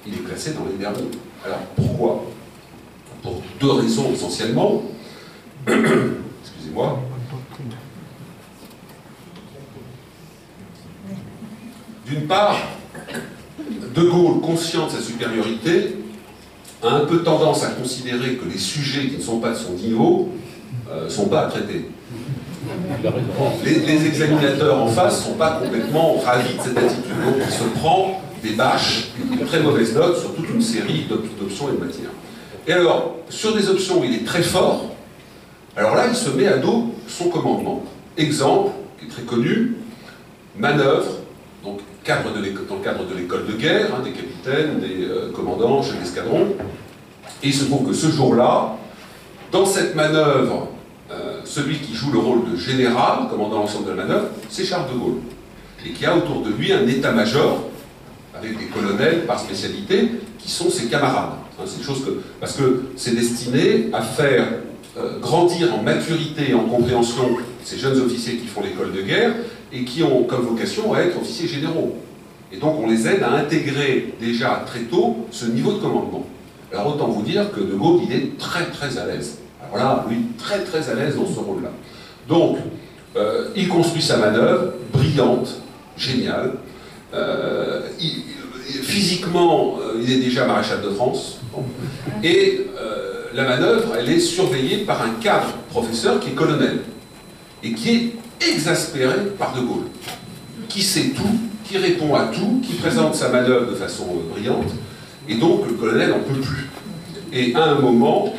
Il est classé dans les derniers. Alors pourquoi? Pour deux raisons essentiellement. Excusez-moi. D'une part, De Gaulle, conscient de sa supériorité, a un peu tendance à considérer que les sujets qui ne sont pas de son niveau ne sont pas à traiter. Les examinateurs en face ne sont pas complètement ravis de cette attitude. Donc il se prend des bâches, de très mauvaises notes sur toute une série d'options et de matières. Et alors, sur des options où il est très fort, alors là, il se met à dos son commandement. Exemple, qui est très connu, manœuvre, donc dans le cadre de l'école de guerre, des capitaines, des commandants, chefs d'escadron. Et il se trouve que ce jour-là, dans cette manœuvre, celui qui joue le rôle de général, commandant l'ensemble de la manœuvre, c'est Charles de Gaulle. Et qui a autour de lui un état-major, avec des colonels par spécialité, qui sont ses camarades. C'est une chose parce que c'est destiné à faire grandir en maturité et en compréhension ces jeunes officiers qui font l'école de guerre, et qui ont comme vocation à être officiers généraux. Et donc on les aide à intégrer déjà très tôt ce niveau de commandement. Alors autant vous dire que De Gaulle, il est très très à l'aise. Alors là, lui, très très à l'aise dans ce rôle-là. Donc, il construit sa manœuvre, brillante, géniale. Physiquement, il est déjà maréchal de France. Et la manœuvre, elle est surveillée par un cadre professeur qui est colonel. Et qui est exaspéré par De Gaulle, qui sait tout, qui répond à tout, qui présente sa manœuvre de façon brillante, et donc le colonel n'en peut plus. Et à un moment,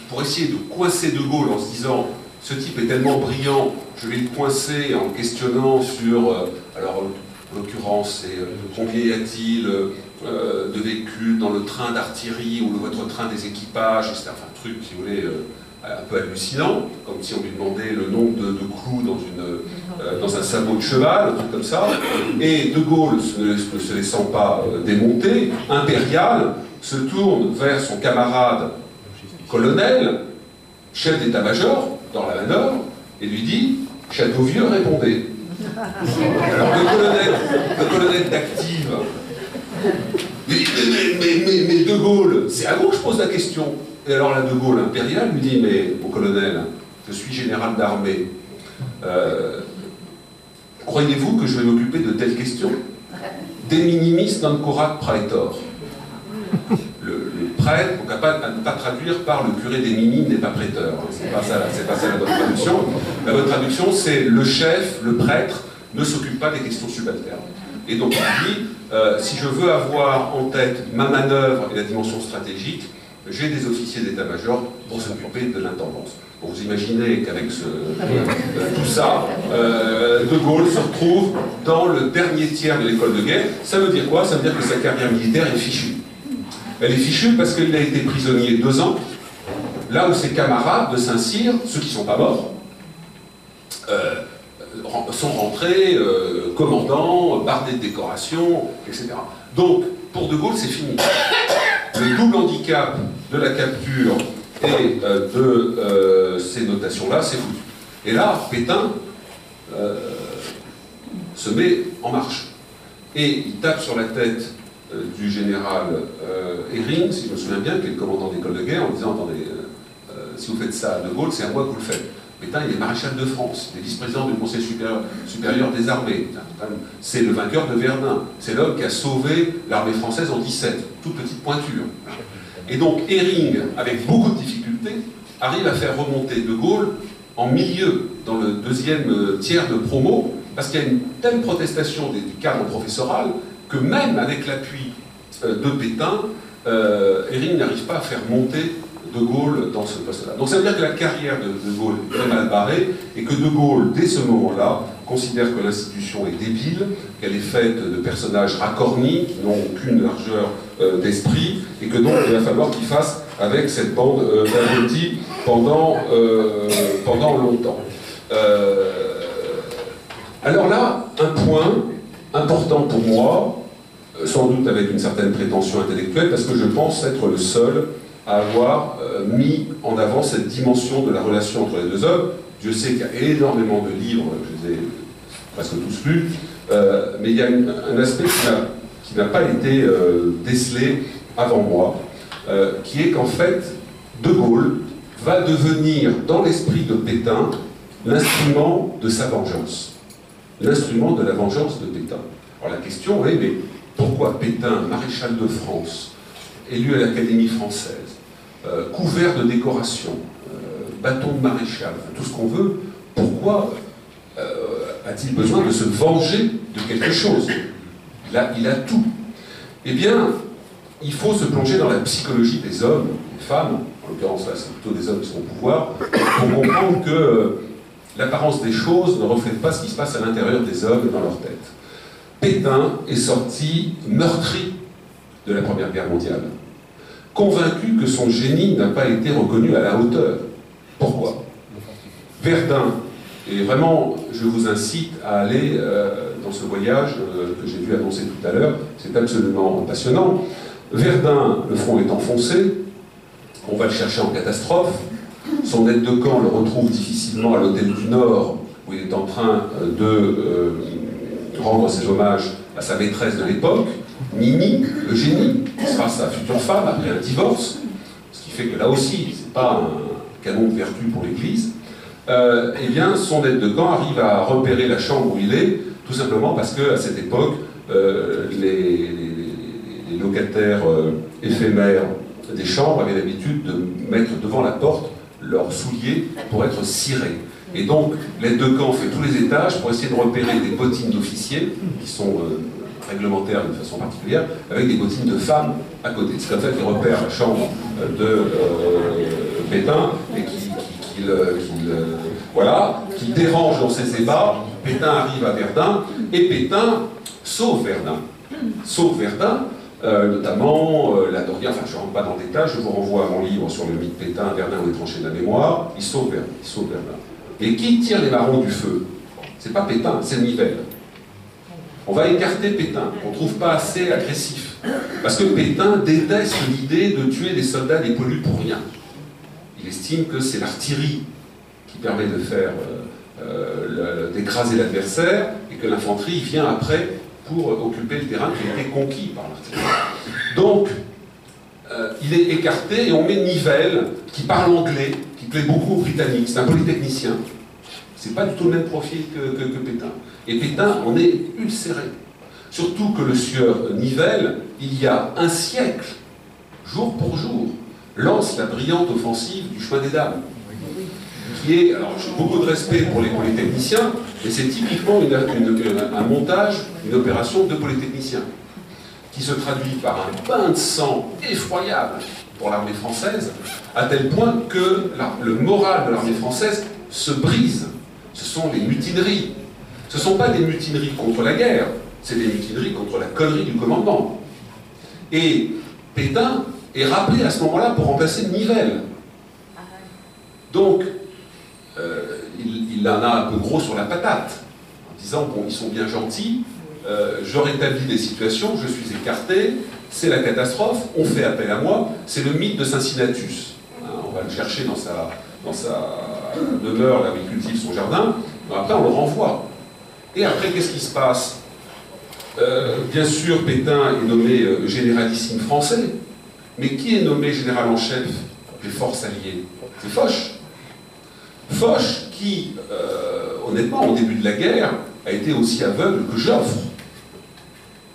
pour essayer de coincer De Gaulle en se disant « ce type est tellement brillant, je vais le coincer en questionnant sur... alors, en l'occurrence, c'est combien y a-t-il de véhicules dans le train d'artillerie ou votre train des équipages ?» C'est un truc, si vous voulez... un peu hallucinant, comme si on lui demandait le nombre de clous dans un sabot de cheval, un truc comme ça. Et De Gaulle, ne se laissant pas démonter, impérial, se tourne vers son camarade colonel, chef d'état-major, dans la manœuvre et lui dit « Châteauvieux, répondez ». Alors le colonel d'active lui dit « mais De Gaulle, c'est à vous que je pose la question ». Et alors là, De Gaulle impérial lui dit « Mais mon colonel, je suis général d'armée. Croyez-vous que je vais m'occuper de telles questions? De minimis non curat praetor ». Le prêtre, on ne peut pas traduire par le curé des minimes n'est pas prêteur. C'est pas ça la bonne traduction. La bonne traduction, c'est le chef, le prêtre, ne s'occupe pas des questions subalternes. Et donc il dit, si je veux avoir en tête ma manœuvre et la dimension stratégique, j'ai des officiers d'état-major pour s'occuper de l'intendance. Bon, vous imaginez qu'avec tout ça, De Gaulle se retrouve dans le dernier tiers de l'école de guerre. Ça veut dire quoi? Ça veut dire que sa carrière militaire est fichue. Elle est fichue parce qu'il a été prisonnier 2 ans, là où ses camarades de Saint-Cyr, ceux qui ne sont pas morts, sont rentrés commandants, bardés de décorations, etc. Donc, pour De Gaulle, c'est fini. Le double handicap de la capture et de ces notations-là, c'est foutu. Et là, Pétain se met en marche. Et il tape sur la tête du général Hering, si je me souviens bien, qui est le commandant d'école de guerre, en disant « Attendez, si vous faites ça à De Gaulle, c'est à moi que vous le faites. » Pétain, il est maréchal de France, il est vice-président du Conseil supérieur des armées. C'est le vainqueur de Verdun. C'est l'homme qui a sauvé l'armée française en 17, toute petite pointure. Et donc Hering, avec beaucoup de difficultés, arrive à faire remonter De Gaulle en milieu, dans le deuxième tiers de promo, parce qu'il y a une telle protestation du cadre professoral que même avec l'appui de Pétain, Hering n'arrive pas à faire monter De Gaulle dans ce poste-là. Donc ça veut dire que la carrière de Gaulle est très mal barrée et que De Gaulle, dès ce moment-là, considère que l'institution est débile, qu'elle est faite de personnages racornis, qui n'ont aucune largeur d'esprit, et que donc il va falloir qu'il fasse avec cette bande d'abrutis pendant longtemps. Alors là, un point important pour moi, sans doute avec une certaine prétention intellectuelle, parce que je pense être le seul à avoir mis en avant cette dimension de la relation entre les deux hommes. Dieu sait qu'il y a énormément de livres, je les ai presque tous lus, mais il y a un aspect qui n'a pas été décelé avant moi, qui est qu'en fait, De Gaulle va devenir, dans l'esprit de Pétain, l'instrument de sa vengeance. L'instrument de la vengeance de Pétain. Alors la question est, mais pourquoi Pétain, maréchal de France, élu à l'Académie française, couvert de décorations, bâton de maréchal, tout ce qu'on veut, pourquoi a-t-il besoin de se venger de quelque chose? Il a tout. Eh bien, il faut se plonger dans la psychologie des hommes, des femmes, en l'occurrence là c'est plutôt des hommes qui sont au pouvoir, pour comprendre que l'apparence des choses ne reflète pas ce qui se passe à l'intérieur des hommes et dans leur tête. Pétain est sorti meurtri de la Première Guerre mondiale, convaincu que son génie n'a pas été reconnu à la hauteur. Pourquoi? Verdun, et vraiment je vous incite à aller dans ce voyage que j'ai vu annoncer tout à l'heure, c'est absolument passionnant. Verdun, le front est enfoncé, on va le chercher en catastrophe, son aide de camp le retrouve difficilement à l'hôtel du Nord, où il est en train de rendre ses hommages à sa maîtresse de l'époque, Mimi, le génie, qui sera sa future femme après un divorce, ce qui fait que là aussi, c'est pas un canon de vertu pour l'Église. Eh bien, son aide de camp arrive à repérer la chambre où il est, tout simplement parce qu'à cette époque, les locataires éphémères des chambres avaient l'habitude de mettre devant la porte leurs souliers pour être cirés. Et donc, l'aide de camp fait tous les étages pour essayer de repérer des bottines d'officiers, qui sont réglementaires de façon particulière, avec des bottines de femmes à côté. C'est comme ça qu'il repère la chambre de Pétain et qu'il dérange dans ses ébats. Pétain arrive à Verdun et Pétain sauve Verdun. Sauve Verdun, notamment la Doria, enfin je ne rentre pas dans le détail, je vous renvoie à mon livre sur le mythe Pétain, Verdun ou les tranchées de la mémoire. Il sauve Verdun. Et qui tire les marrons du feu? C'est pas Pétain, c'est Nivelle. On va écarter Pétain, on ne trouve pas assez agressif. Parce que Pétain déteste l'idée de tuer des soldats, des pollus pour rien. Il estime que c'est l'artillerie qui permet de faire d'écraser l'adversaire, et que l'infanterie vient après pour occuper le terrain qui a été conquis par l'artillerie. Donc, il est écarté et on met Nivelle, qui parle anglais, qui plaît beaucoup aux Britanniques. C'est un polytechnicien. C'est pas du tout le même profil que Pétain. Et Pétain en est ulcéré. Surtout que le sieur Nivelle, il y a un siècle, jour pour jour, lance la brillante offensive du chemin des dames. Qui est, alors j'ai beaucoup de respect pour les polytechniciens, mais c'est typiquement un montage, une opération de polytechniciens, qui se traduit par un bain de sang effroyable pour l'armée française, à tel point que le moral de l'armée française se brise. Ce sont les mutineries. Ce ne sont pas des mutineries contre la guerre, c'est des mutineries contre la connerie du commandement. Et Pétain est rappelé à ce moment-là pour remplacer Nivelle. Donc, il en a un peu gros sur la patate, en disant, bon, ils sont bien gentils, je rétablis des situations, je suis écarté, c'est la catastrophe, on fait appel à moi, c'est le mythe de Cincinnatus. Hein, on va le chercher dans sa demeure, là où il cultive son jardin, après on le renvoie. Et après, qu'est-ce qui se passe? Bien sûr, Pétain est nommé généralissime français, mais qui est nommé général en chef des forces alliées? C'est Foch. Foch qui, honnêtement, au début de la guerre, a été aussi aveugle que Joffre.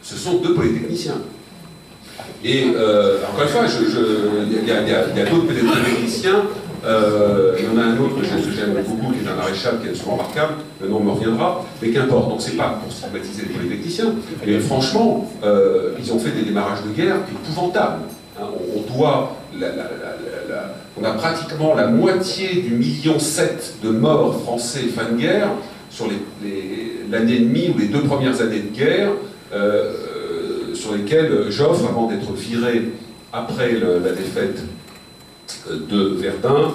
Ce sont deux polytechniciens. Et, encore une fois, il y a d'autres polytechniciens. Il y en a un autre que j'aime beaucoup, qui est un maréchal, qui est absolument remarquable, le nom me reviendra, mais qu'importe. Donc c'est pas pour stigmatiser les polytechniciens, mais franchement, ils ont fait des démarrages de guerre épouvantables. Hein, on doit... on a pratiquement la moitié du 1,7 million de morts français fin de guerre sur l'année et demie ou les 2 premières années de guerre, sur lesquelles Joffre, avant d'être viré après la défaite de Verdun,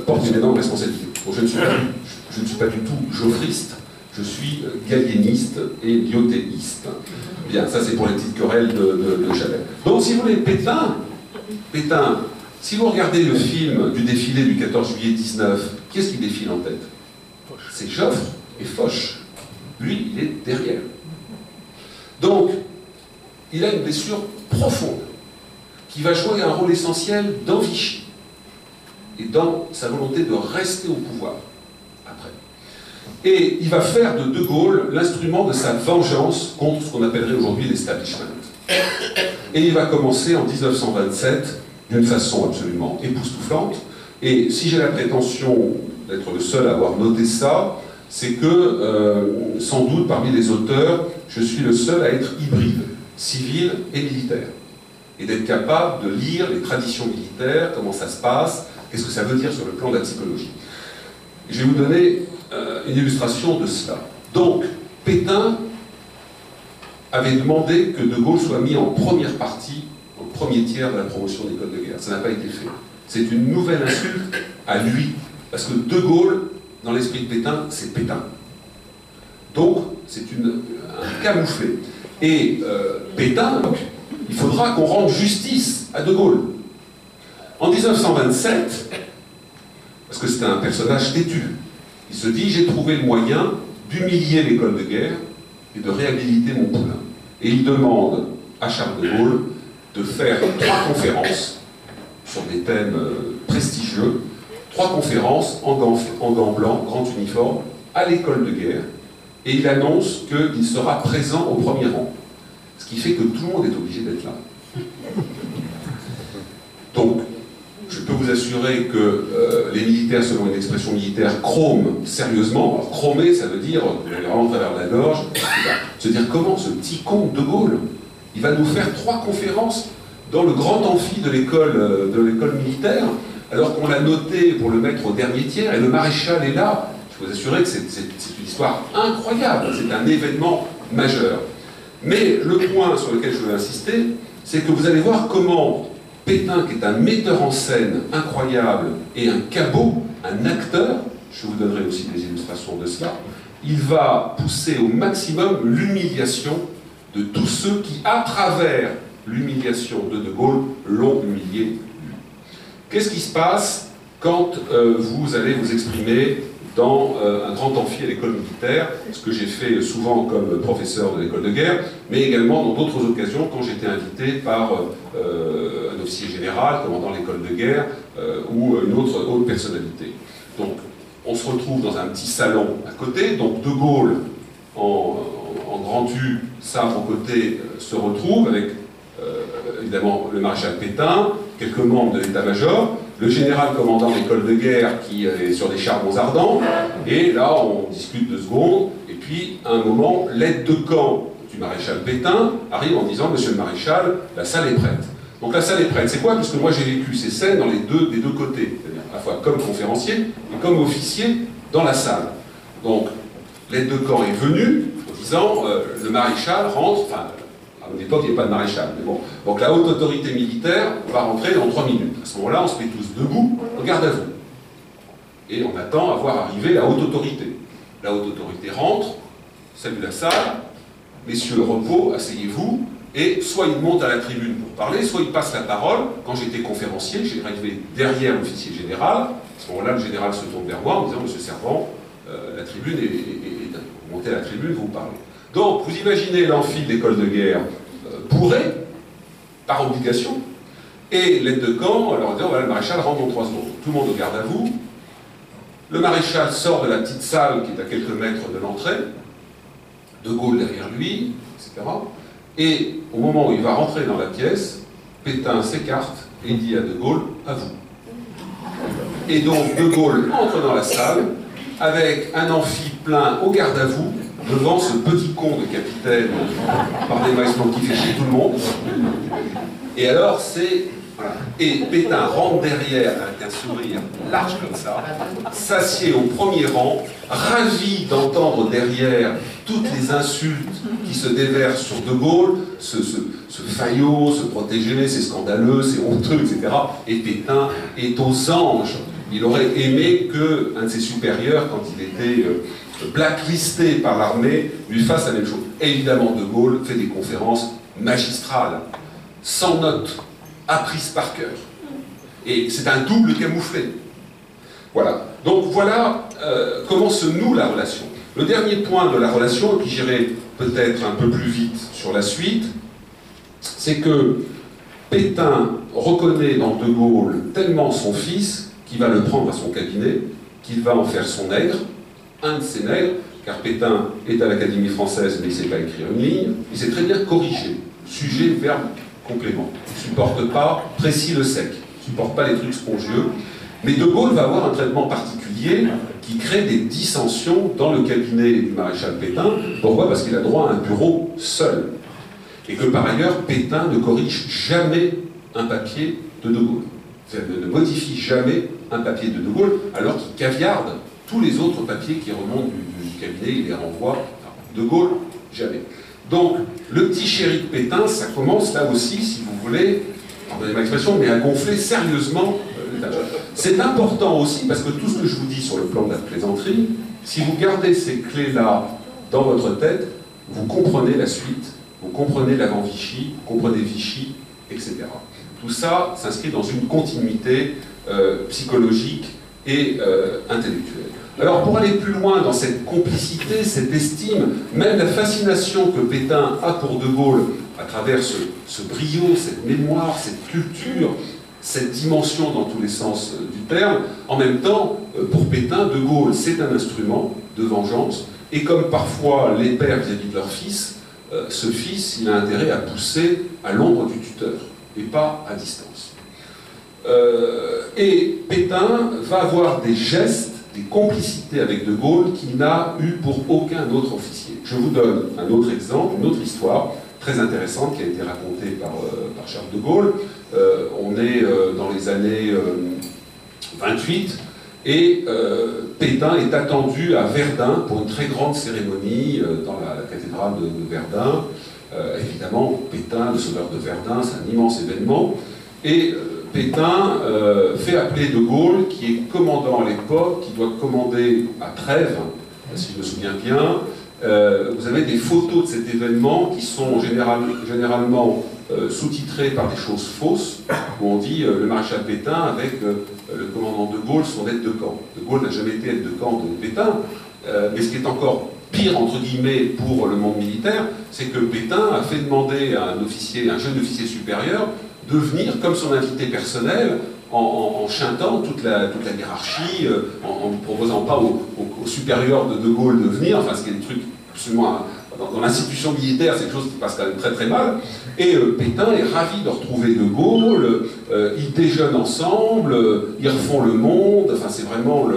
porte une énorme responsabilité. Bon, je ne suis pas du tout joffriste, je suis galliéniste et lyotéiste. Bien, ça c'est pour les petites querelles de Chabert. Donc si vous voulez, Pétain, si vous regardez le film du défilé du 14 juillet 19, qui est-ce qui défile en tête? C'est Joffre et Foch. Lui, il est derrière. Donc, il a une blessure profonde qui va jouer un rôle essentiel dans Vichy et dans sa volonté de rester au pouvoir après. Et il va faire de Gaulle l'instrument de sa vengeance contre ce qu'on appellerait aujourd'hui l'establishment. Et il va commencer en 1927 d'une façon absolument époustouflante. Et si j'ai la prétention d'être le seul à avoir noté ça, c'est que, sans doute, parmi les auteurs, je suis le seul à être hybride, civil et militaire. Et d'être capable de lire les traditions militaires, comment ça se passe, qu'est-ce que ça veut dire sur le plan de la psychologie. Je vais vous donner une illustration de cela. Donc, Pétain avait demandé que De Gaulle soit mis en première partie, en premier tiers de la promotion d'école de guerre. Ça n'a pas été fait. C'est une nouvelle insulte à lui. Parce que De Gaulle, dans l'esprit de Pétain, c'est Pétain. Donc, c'est un camouflet. Et Pétain, il faudra qu'on rende justice à De Gaulle. En 1927, parce que c'était un personnage têtu, il se dit, j'ai trouvé le moyen d'humilier l'école de guerre et de réhabiliter mon poulain. Et il demande à Charles de Gaulle de faire 3 conférences sur des thèmes prestigieux, 3 conférences en gants blancs, grand uniforme, à l'école de guerre, et il annonce qu'il sera présent au premier rang. Ce qui fait que tout le monde est obligé d'être là. Donc, je peux vous assurer que les militaires, selon une expression militaire, chroment sérieusement. Alors, chromer, ça veut dire, vraiment à travers la gorge, se dire comment ce petit con de Gaulle, il va nous faire 3 conférences dans le grand amphi de l'école militaire, alors qu'on l'a noté pour le mettre au dernier tiers, et le maréchal est là. Je peux vous assurer que c'est une histoire incroyable, c'est un événement majeur. Mais le point sur lequel je veux insister, c'est que vous allez voir comment Pétain, qui est un metteur en scène incroyable et un cabot, un acteur, je vous donnerai aussi des illustrations de cela, il va pousser au maximum l'humiliation de tous ceux qui, à travers l'humiliation de De Gaulle, l'ont humilié lui. Qu'est-ce qui se passe quand vous allez vous exprimer dans un grand amphi à l'école militaire, ce que j'ai fait souvent comme professeur de l'école de guerre, mais également dans d'autres occasions quand j'étais invité par un officier général, commandant l'école de guerre, ou une autre haute personnalité. Donc, on se retrouve dans un petit salon à côté, donc De Gaulle, en grand U, sabre au côté, se retrouve avec évidemment le maréchal Pétain, quelques membres de l'état-major, le général commandant l'école de guerre qui est sur des charbons ardents, et là on discute 2 secondes, et puis à un moment, l'aide de camp du maréchal Pétain arrive en disant « Monsieur le maréchal, la salle est prête ». Donc la salle est prête, c'est quoi? Puisque moi j'ai vécu ces scènes dans des deux côtés, c'est-à-dire à la fois comme conférencier et comme officier dans la salle. Donc l'aide de camp est venue en disant le maréchal rentre, enfin à mon époque il n'y avait pas de maréchal, mais bon, donc la haute autorité militaire va rentrer dans 3 minutes. À ce moment-là on se met tous debout, on garde à vous. Et on attend à voir arriver la haute autorité. La haute autorité rentre, salue la salle, messieurs repos, asseyez-vous, et soit il monte à la tribune pour parler, soit il passe la parole. Quand j'étais conférencier, j'ai arrivé derrière l'officier général. À ce moment-là, le général se tourne vers moi en me disant « Monsieur Servan, la tribune vous montez à la tribune, vous parlez. » Donc, vous imaginez l'amphi de l'école de guerre bourré, par obligation, et l'aide de camp, alors disant « Voilà, le maréchal rentre dans 3 secondes. » Tout le monde regarde à vous. Le maréchal sort de la petite salle qui est à quelques mètres de l'entrée, De Gaulle derrière lui, etc. Et au moment où il va rentrer dans la pièce, Pétain s'écarte et dit à De Gaulle « à vous ». Et donc De Gaulle entre dans la salle avec un amphi plein au garde à vous devant ce petit con de capitaine par démaillement qui fait chier tout le monde. Et alors c'est... Voilà. Et Pétain rentre derrière avec un sourire large comme ça, s'assied au premier rang, ravi d'entendre derrière toutes les insultes qui se déversent sur De Gaulle, ce faillot, ce protégé, c'est scandaleux, c'est honteux, etc. Et Pétain est aux anges. Il aurait aimé qu'un de ses supérieurs, quand il était blacklisté par l'armée, lui fasse la même chose. Et évidemment, De Gaulle fait des conférences magistrales, sans notes, apprises par cœur. Et c'est un double camouflé. Voilà. Donc voilà comment se noue la relation. Le dernier point de la relation, et puis j'irai peut-être un peu plus vite sur la suite, c'est que Pétain reconnaît dans De Gaulle tellement son fils qu'il va le prendre à son cabinet, qu'il va en faire son nègre, un de ses nègres, car Pétain est à l'Académie française, mais il ne sait pas écrire une ligne, il sait très bien corriger, sujet, verbe, complément. Il ne supporte pas précis le sec, il ne supporte pas les trucs spongieux. Mais De Gaulle va avoir un traitement particulier qui crée des dissensions dans le cabinet du maréchal Pétain. Pourquoi? Parce qu'il a droit à un bureau seul. Et que par ailleurs, Pétain ne corrige jamais un papier de Gaulle. C'est-à-dire ne modifie jamais un papier de Gaulle, alors qu'il caviarde tous les autres papiers qui remontent du cabinet, il les renvoie. Enfin, De Gaulle, jamais. Donc, le petit chéri de Pétain, ça commence là aussi, si vous voulez, pardonnez ma expression, mais à gonfler sérieusement. C'est important aussi, parce que tout ce que je vous dis sur le plan de la plaisanterie, si vous gardez ces clés-là dans votre tête, vous comprenez la suite, vous comprenez l'avant Vichy, vous comprenez Vichy, etc. Tout ça s'inscrit dans une continuité psychologique et intellectuelle. Alors pour aller plus loin dans cette complicité, cette estime, même la fascination que Pétain a pour De Gaulle, à travers ce brio, cette mémoire, cette culture, cette dimension dans tous les sens du terme, en même temps, pour Pétain, De Gaulle, c'est un instrument de vengeance, et comme parfois les pères vis-à-vis de leur fils, ce fils, il a intérêt à pousser à l'ombre du tuteur, et pas à distance. Et Pétain va avoir des gestes, des complicités avec De Gaulle qu'il n'a eu pour aucun autre officier. Je vous donne un autre exemple, une autre histoire très intéressante qui a été racontée par Charles de Gaulle. On est dans les années 28 et Pétain est attendu à Verdun pour une très grande cérémonie dans la cathédrale de Verdun. Évidemment, Pétain, le sauveur de Verdun, c'est un immense événement. Et Pétain fait appeler De Gaulle, qui est commandant à l'époque, qui doit commander à Trèves, si je me souviens bien, vous avez des photos de cet événement qui sont généralement sous-titrées par des choses fausses, où on dit le maréchal Pétain avec le commandant de Gaulle sont aides de camp. De Gaulle n'a jamais été aide de camp de Pétain, mais ce qui est encore pire, entre guillemets, pour le monde militaire, c'est que Pétain a fait demander à un jeune officier supérieur, de venir comme son invité personnel, en chantant toute la hiérarchie, en ne proposant pas au supérieur de Gaulle de venir, enfin ce qui est des trucs absolument... Dans l'institution militaire, c'est quelque chose qui passe quand même très très mal. Et Pétain est ravi de retrouver de Gaulle, ils déjeunent ensemble, ils refont le monde, enfin c'est vraiment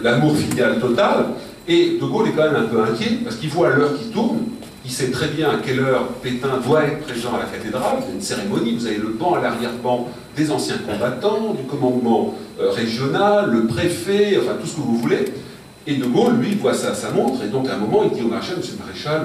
l'amour filial total. Et de Gaulle est quand même un peu inquiet, parce qu'il voit l'heure qui tourne, il sait très bien à quelle heure Pétain doit être présent à la cathédrale, il y a une cérémonie, vous avez le banc à l'arrière-ban des anciens combattants, du commandement régional, le préfet, enfin tout ce que vous voulez. Et de Gaulle, lui, voit sa montre, et donc à un moment, il dit au maréchal, monsieur le maréchal,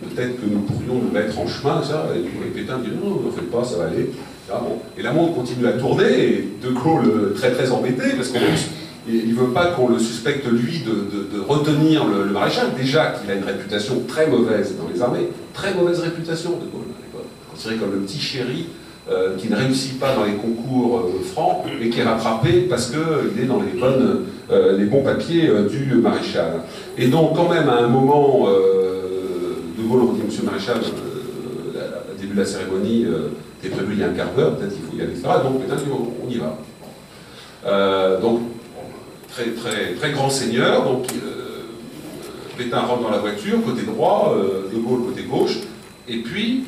peut-être que nous pourrions nous mettre en chemin, ça. Et Pétain dit, non, ne faites pas, ça va aller. Ah, bon. Et la montre continue à tourner, et de Gaulle, très très embêté, parce qu'il ne veut pas qu'on le suspecte, lui, de retenir le maréchal. Déjà qu'il a une réputation très mauvaise dans les armées, très mauvaise réputation de Gaulle à l'époque, considéré comme le petit chéri, qui ne réussit pas dans les concours francs, et qui est rattrapé parce qu'il est dans les bons papiers du maréchal. Et donc, quand même, à un moment, de Gaulle, on dit, monsieur le maréchal, au début de la cérémonie, t'es prévu il y a un quart d'heure, peut-être il faut y aller, etc. Donc, Pétain dit, on y va. Donc, très, très, très grand seigneur, donc, Pétain rentre dans la voiture, côté droit, de Gaulle côté gauche, et puis,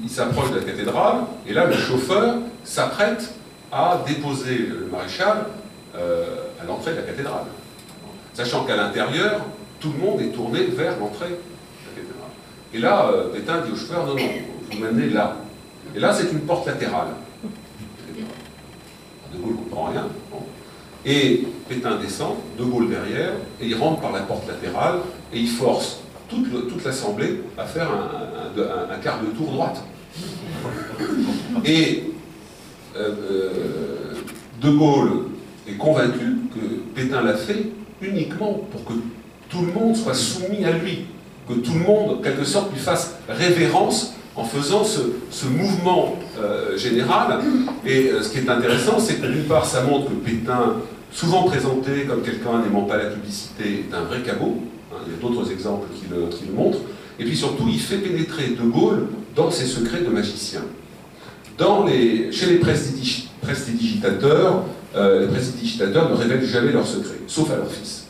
il s'approche de la cathédrale, et là, le chauffeur s'apprête à déposer le maréchal à l'entrée de la cathédrale. Sachant qu'à l'intérieur, tout le monde est tourné vers l'entrée de la cathédrale. Et là, Pétain dit au chauffeur, non, vous m'amenez là. Et là, c'est une porte latérale. De Gaulle ne comprend rien. Bon. Et Pétain descend, de Gaulle derrière, et il rentre par la porte latérale, et il force toute l'Assemblée à faire un quart de tour droite. Et de Gaulle est convaincu que Pétain l'a fait uniquement pour que tout le monde soit soumis à lui, que tout le monde, en quelque sorte, lui fasse révérence en faisant ce mouvement général. Et ce qui est intéressant, c'est que d'une part, ça montre que Pétain, souvent présenté comme quelqu'un n'aimant pas la publicité, est un vrai cabot. Il y a d'autres exemples qui le montrent. Et puis surtout, il fait pénétrer de Gaulle dans ses secrets de magicien. Chez les prestidigitateurs, les prestidigitateurs ne révèlent jamais leurs secrets, sauf à leur fils.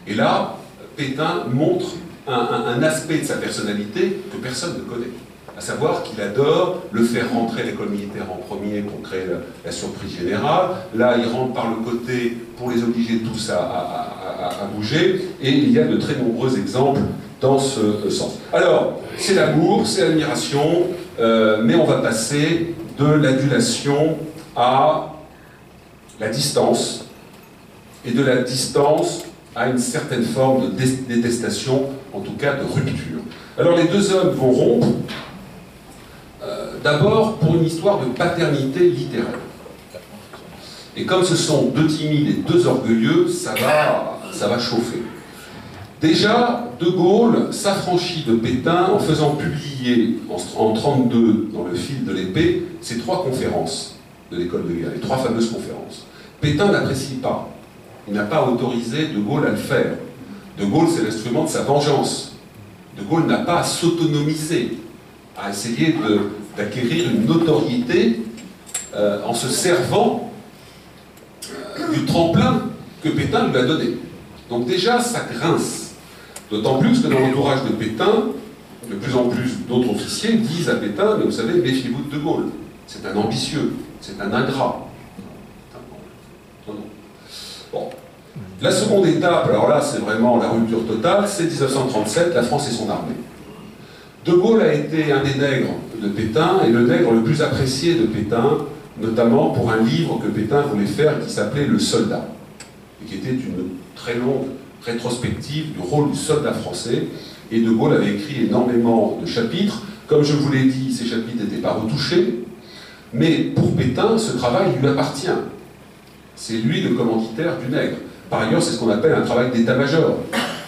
Et là, Pétain montre un aspect de sa personnalité que personne ne connaît. À savoir qu'il adore le faire rentrer à l'école militaire en premier pour créer la surprise générale. Là, il rentre par le côté pour les obliger tous à bouger. Et il y a de très nombreux exemples dans ce sens. Alors, c'est l'amour, c'est l'admiration, mais on va passer de l'adulation à la distance, et de la distance à une certaine forme de détestation, en tout cas de rupture. Alors les deux hommes vont rompre, d'abord pour une histoire de paternité littéraire. Et comme ce sont deux timides et deux orgueilleux, ça va chauffer. Déjà, de Gaulle s'affranchit de Pétain en faisant publier en 1932 dans le fil de l'épée ces 3 conférences de l'école de guerre, les 3 fameuses conférences. Pétain n'apprécie pas. Il n'a pas autorisé de Gaulle à le faire. De Gaulle, c'est l'instrument de sa vengeance. De Gaulle n'a pas à s'autonomiser, à essayer d'acquérir une notoriété en se servant du tremplin que Pétain lui a donné. Donc déjà, ça grince. D'autant plus que dans l'entourage de Pétain, de plus en plus d'autres officiers disent à Pétain, mais vous savez, méfiez-vous de Gaulle. C'est un ambitieux, c'est un ingrat. Bon. La seconde étape, alors là, c'est vraiment la rupture totale, c'est 1937, la France et son armée. De Gaulle a été un des nègres de Pétain, et le nègre le plus apprécié de Pétain, notamment pour un livre que Pétain voulait faire qui s'appelait Le Soldat, et qui était une très longue rétrospective du rôle du soldat français, et de Gaulle avait écrit énormément de chapitres. Comme je vous l'ai dit, ces chapitres n'étaient pas retouchés, mais pour Pétain, ce travail lui appartient. C'est lui le commanditaire du nègre. Par ailleurs, c'est ce qu'on appelle un travail d'état-major.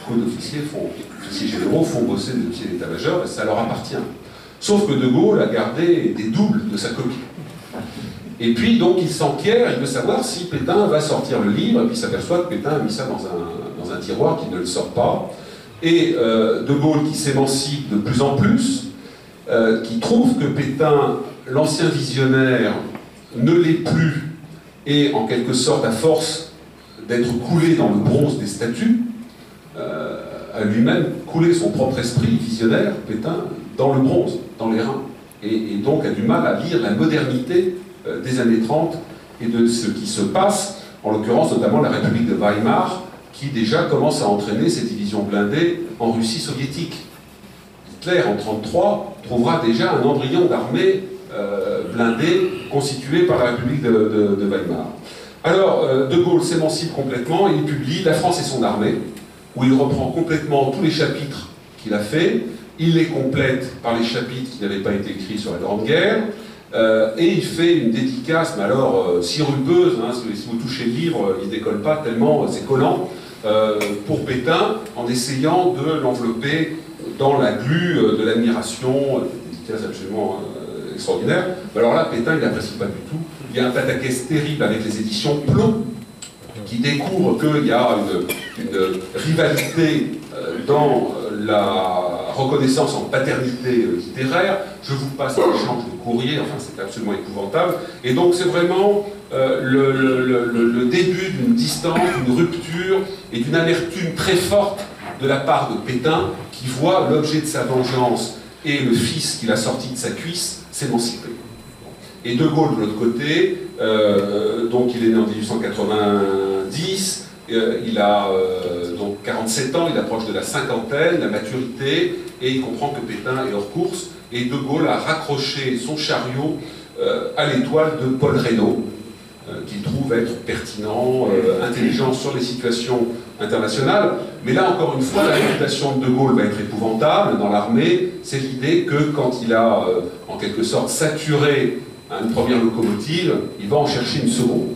beaucoup d'officiers généraux font bosser des officiers d'état-major, et ça leur appartient. Sauf que De Gaulle a gardé des doubles de sa copie. Et puis, donc, il s'enquiert, il veut savoir si Pétain va sortir le livre, et puis il s'aperçoit que Pétain a mis ça dans un tiroir qui ne le sort pas. Et De Gaulle, qui s'émancipe de plus en plus, qui trouve que Pétain, l'ancien visionnaire, ne l'est plus, et en quelque sorte, à force d'être coulé dans le bronze des statues, a lui-même coulé son propre esprit visionnaire, Pétain, dans le bronze, dans les reins, et donc a du mal à lire la modernité des années 30 et de ce qui se passe, en l'occurrence notamment la République de Weimar, qui déjà commence à entraîner ses divisions blindées en Russie soviétique. Hitler, en 1933, trouvera déjà un embryon d'armée blindée constitué par la République de Weimar. Alors, De Gaulle s'émancipe complètement et il publie La France et son armée, où il reprend complètement tous les chapitres qu'il a fait, il les complète par les chapitres qui n'avaient pas été écrits sur la Grande Guerre, et il fait une dédicace, mais alors sirupeuse, hein, si vous touchez le livre, il ne décolle pas tellement, c'est collant, pour Pétain, en essayant de l'envelopper dans la glu de l'admiration, une dédicace absolument extraordinaire. Mais alors là, Pétain, il n'apprécie pas du tout. Il y a un pataquès terrible avec les éditions Plomb, qui découvre qu'il y a une rivalité dans la reconnaissance en paternité littéraire. Je vous passe un échange de courrier, enfin c'est absolument épouvantable. Et donc c'est vraiment le début d'une distance, d'une rupture et d'une amertume très forte de la part de Pétain, qui voit l'objet de sa vengeance et le fils qu'il a sorti de sa cuisse s'émanciper. Et De Gaulle, de l'autre côté, donc il est né en 1890, il a donc 47 ans, il approche de la cinquantaine, la maturité, et il comprend que Pétain est hors course, et De Gaulle a raccroché son chariot à l'étoile de Paul Reynaud, qu'il trouve être pertinent, intelligent sur les situations internationales. Mais là, encore une fois, la réputation de Gaulle va être épouvantable dans l'armée. C'est l'idée que quand il a, en quelque sorte, saturé une première locomotive, il va en chercher une seconde.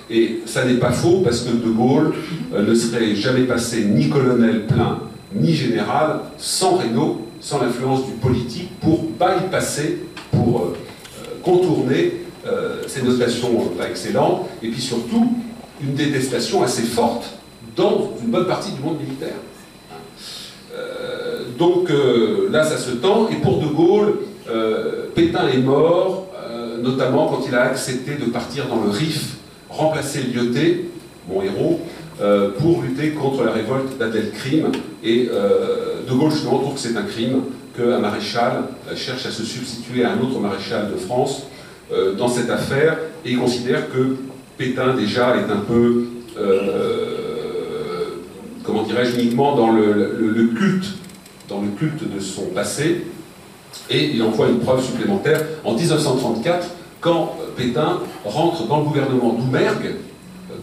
Et ça n'est pas faux, parce que De Gaulle ne serait jamais passé ni colonel plein, ni général, sans Reynaud, sans l'influence du politique, pour bypasser, pour contourner ces notations pas excellentes, et puis surtout, une détestation assez forte dans une bonne partie du monde militaire. Donc là, ça se tend, et pour De Gaulle, Pétain est mort, notamment quand il a accepté de partir dans le Rif, remplacer Lyoté, mon héros, pour lutter contre la révolte d'Adelkrim. Et De Gaulle, justement, trouve que c'est un crime qu'un maréchal cherche à se substituer à un autre maréchal de France dans cette affaire, et il considère que Pétain, déjà, est un peu, comment dirais-je, uniquement dans le culte de son passé, et il envoie une preuve supplémentaire en 1934, quand Pétain rentre dans le gouvernement Doumergue,